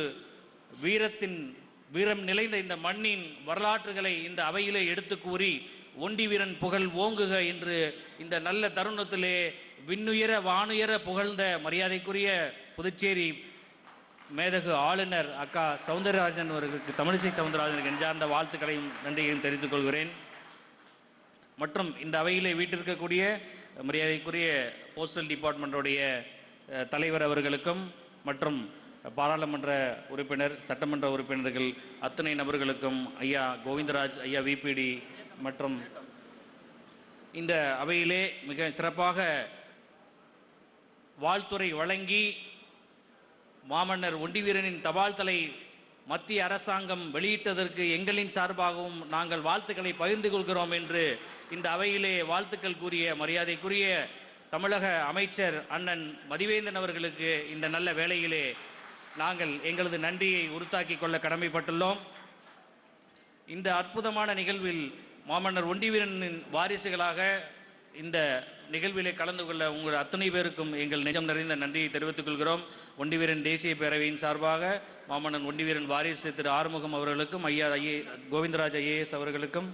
வீரம் நிறைந்த இந்த மண்ணின் வரலாற்றுகளை இந்த அவையிலே எடுத்து கூறி ஒண்டி வீரன் புகழ் ஓங்குக என்று இந்த நல்ல தருணத்திலே விண்ணுயர வானுயர புகழ்ந்த மரியாதைக்குரிய புதுச்சேரி மேதகு ஆளுநர் அக்கா சவுந்தரராஜன் அவர்களுக்கு தமிழிசை சவுந்தரராஜனுக்கு நெஞ்சார்ந்த வாழ்த்துக்களையும் நன்றியையும் தெரிவித்துக் கொள்கிறேன். மற்றும் இந்த அவையிலே வீட்டிருக்கக்கூடிய மரியாதைக்குரிய போஸ்டல் டிபார்ட்மெண்ட்டுடைய தலைவர் அவர்களுக்கும் மற்றும் பாராளுமன்ற உறுப்பினர் சட்டமன்ற உறுப்பினர்கள் அத்தனை நபர்களுக்கும் ஐயா கோவிந்தராஜ் ஐயா விபிடி மற்றும் இந்த அவையிலே மிக சிறப்பாக வாழ்த்துரை வழங்கி மாமன்னர் ஒண்டி வீரனின் தபால் தலை மத்திய அரசாங்கம் வெளியிட்டதற்கு எங்களின் சார்பாகவும் நாங்கள் வாழ்த்துக்களை பகிர்ந்து கொள்கிறோம் என்று இந்த அவையிலே வாழ்த்துக்கள் கூறிய மரியாதைக்குரிய தமிழக அமைச்சர் அண்ணன் மதிவேந்தன் அவர்களுக்கு இந்த நல்ல வேளையிலே நாங்கள் எங்களது நன்றியை உறுத்தாக்கிக் கொள்ள கடமைப்பட்டுள்ளோம். இந்த அற்புதமான நிகழ்வில் மாமன்னர் ஒண்டி வீரனின் வாரிசுகளாக இந்த நிகழ்விலே கலந்து கொள்ள உங்கள் அத்தனை பேருக்கும் எங்கள் நெஞ்சம் நிறைந்த நன்றியை தெரிவித்துக் கொள்கிறோம். ஒண்டி வீரன் தேசிய பேரவையின் சார்பாக மாமன்னன் ஒண்டி வீரன் வாரிசு திரு ஆறுமுகம் அவர்களுக்கும் ஐயா கோவிந்தராஜ் ஐஏஎஸ் அவர்களுக்கும்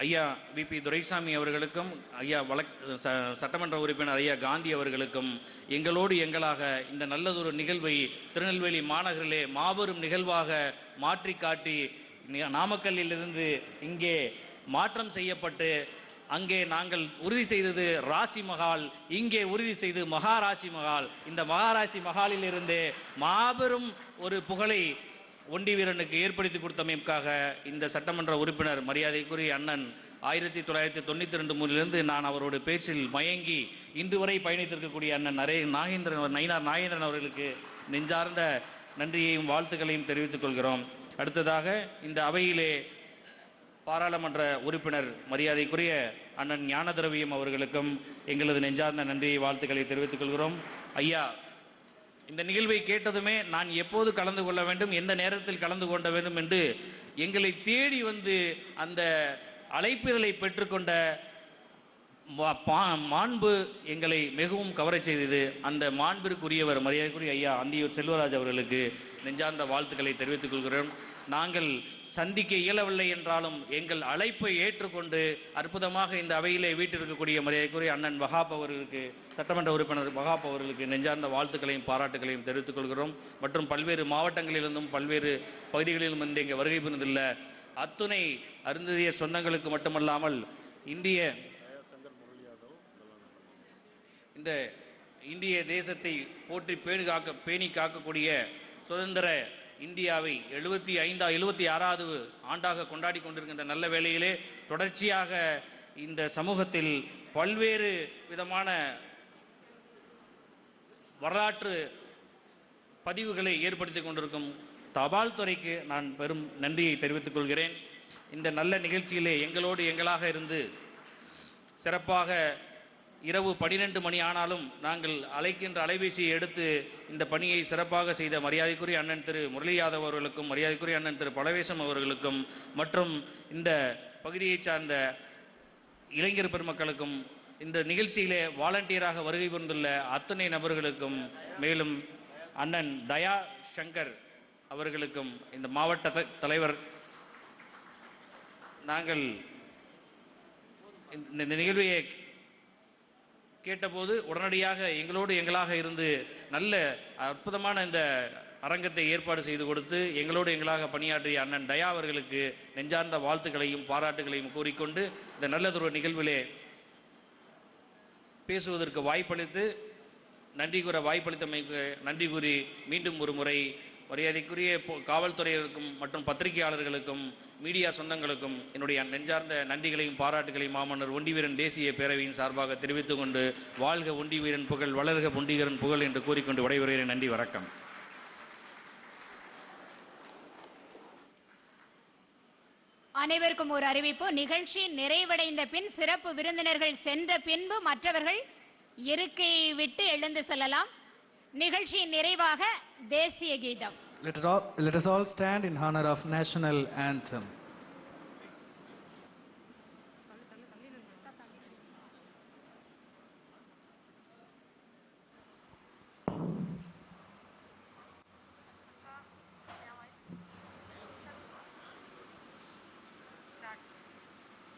ஐயா விபி துரைசாமி அவர்களுக்கும் ஐயா சட்டமன்ற உறுப்பினர் ஐயா காந்தி அவர்களுக்கும் எங்களோடு எங்களாக இந்த நல்லதொரு நிகழ்வை திருநெல்வேலி மாநகரிலே மாபெரும் நிகழ்வாக மாற்றி காட்டி நாமக்கல்லிலிருந்து இங்கே மாற்றம் செய்யப்பட்டு அங்கே நாங்கள் உறுதி செய்தது ராசி மஹால், இங்கே உறுதி செய்து மகாராசி மஹால். இந்த மகாராசி மஹாலில் இருந்து மாபெரும் ஒரு புகழை ஒண்டி வீரனுக்கு ஏற்படுத்தி கொடுத்தமைக்காக இந்த சட்டமன்ற உறுப்பினர் மரியாதைக்குரிய அண்ணன் 1992 நான் அவரோட பேச்சில் மயங்கி இன்று வரை பயணித்திருக்கக்கூடிய அண்ணன் நயினார் நாகேந்திரன் அவர்களுக்கு நெஞ்சார்ந்த நன்றியையும் வாழ்த்துக்களையும் தெரிவித்துக் கொள்கிறோம். அடுத்ததாக இந்த அவையிலே பாராளுமன்ற உறுப்பினர் மரியாதைக்குரிய அண்ணன் ஞான திரவியம் அவர்களுக்கும் எங்களது நெஞ்சார்ந்த நன்றியை வாழ்த்துக்களை தெரிவித்துக் கொள்கிறோம். ஐயா, இந்த நிகழ்வை கேட்டதுமே நான் எப்போது கலந்து கொள்ள வேண்டும், எந்த நேரத்தில் கலந்து கொள்ள வேண்டும் என்று எங்களை தேடி வந்து அந்த அழைப்புதலை பெற்றுக்கொண்ட மாண்பு எங்களை மிகவும் கவர செய்தது. அந்த மாண்பிற்குரியவர் மரியாதைக்குரிய ஐயா அந்தியூர் செல்வராஜ் அவர்களுக்கு நெஞ்சார்ந்த வாழ்த்துக்களை தெரிவித்துக் கொள்கிறோம். நாங்கள் சந்திக்க இயலவில்லை என்றாலும் எங்கள் அழைப்பை ஏற்றுக்கொண்டு அற்புதமாக இந்த அவையிலே வீட்டிருக்கக்கூடிய மரியாதைக்குரிய அண்ணன் வகாப் அவர்களுக்கு சட்டமன்ற உறுப்பினர் வகாப் அவர்களுக்கு நெஞ்சார்ந்த வாழ்த்துக்களையும் பாராட்டுகளையும் தெரிவித்துக் கொள்கிறோம். மற்றும் பல்வேறு மாவட்டங்களிலிருந்தும் பல்வேறு பகுதிகளிலும் இருந்து இங்கே வருகை புரிந்துள்ள அத்துணை அருந்ததிய சொந்தங்களுக்கு மட்டுமல்லாமல் இந்த இந்திய தேசத்தை போற்றி பேணி காக்கக்கூடிய சுதந்திர இந்தியாவை 76வது ஆண்டாக கொண்டாடி கொண்டிருக்கின்ற நல்ல வேளையிலே தொடர்ச்சியாக இந்த சமூகத்தில் பல்வேறு விதமான வரலாற்று பதிவுகளை ஏற்படுத்தி கொண்டிருக்கும் தபால் துறைக்கு நான் பெரும் நன்றியை தெரிவித்துக் கொள்கிறேன். இந்த நல்ல நிகழ்ச்சியிலே எங்களோடு எங்களாக இருந்து சிறப்பாக இரவு 12 மணி ஆனாலும் நாங்கள் அழைக்கின்ற அலைபேசியை எடுத்து இந்த பணியை சிறப்பாக செய்த மரியாதைக்குரிய அண்ணன் திரு முரளி யாதவ் அவர்களுக்கும் மரியாதைக்குரிய அண்ணன் திரு பலவேசம் அவர்களுக்கும் மற்றும் இந்த பகுதியைச் சார்ந்த இளைஞர் பெருமக்களுக்கும் இந்த நிகழ்ச்சியிலே வாலண்டியராக வருகை புரிந்துள்ள அத்தனை நபர்களுக்கும் மேலும் அண்ணன் தயா சங்கர் அவர்களுக்கும் இந்த மாவட்ட தலைவர் நாங்கள் இந்த நிகழ்வையை கேட்டபோது உடனடியாக எங்களோடு எங்களாக இருந்து நல்ல அற்புதமான இந்த அரங்கத்தை ஏற்பாடு செய்து கொடுத்து எங்களோடு எங்களாக பணியாற்றிய அண்ணன் தயா அவர்களுக்கு நெஞ்சார்ந்த வாழ்த்துக்களையும் பாராட்டுகளையும் கூறிக்கொண்டு இந்த நல்லதொரு நிகழ்விலே பேசுவதற்கு வாய்ப்பளித்து நன்றி கூற வாய்ப்பளித்தமைக்கு நன்றி கூறி மீண்டும் ஒரு முறை மரியாதைக்குரிய காவல்துறையினருக்கும் மற்றும் பத்திரிகையாளர்களுக்கும் மீடியா சொந்தங்களுக்கும் என்னுடைய நெஞ்சார்ந்த நன்றிகளையும் பாராட்டுகளையும் மாமன்னர் ஒண்டிவீரன் தேசிய பேரவையின் சார்பாக தெரிவித்துக் கொண்டு வாழ்க ஒண்டிவீரன் புகழ், வளர்க ஒண்டிவீரன் புகழ் என்று கூறிக்கொண்டு விடைபெறுகிறேன். நன்றி, வணக்கம். அனைவருக்கும் ஒரு அறிவிப்பு. நிகழ்ச்சி நிறைவடைந்த பின் சிறப்பு விருந்தினர்கள் சென்ற பின்பு மற்றவர்கள் இருக்கையை விட்டு எழுந்து செல்லலாம். நிகழ்ச்சியின் நிறைவாக தேசிய கீதம். Let us all stand in honor of national anthem.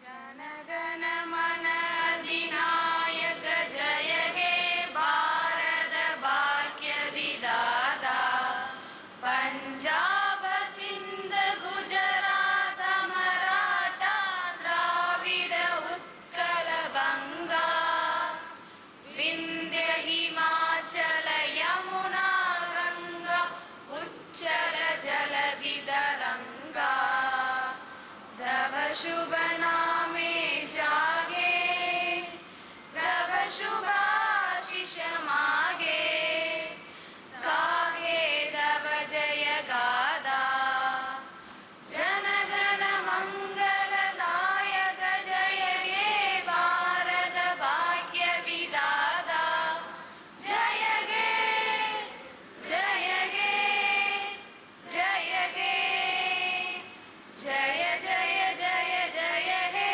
जनगण मन अधिनायक जय हे भारत भाग्य विधाता पंजाब सिंध गुजरात मराठा द्राविड उत्कल बंगा विंध्य हिमाचल यमुना गंगा उच्चल जलधि तरंगा तव शुभ नामे जागे तव शुभ आशीष मागे गागे तव जय गादा जनगण मंगलदायक जय हे भारत भाग्य विधाता जय गे जय गे जय गे जय जय जय जय हे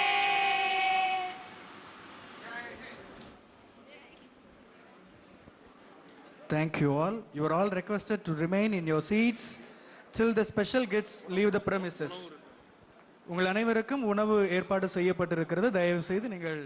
Thank you all. You are all requested to remain in your seats till the special guests leave the premises. உங்கள் அனைவருக்கும் உணவு ஏற்பாடு செய்யப்பட்டிருக்கிறது. தயவு செய்து நீங்கள்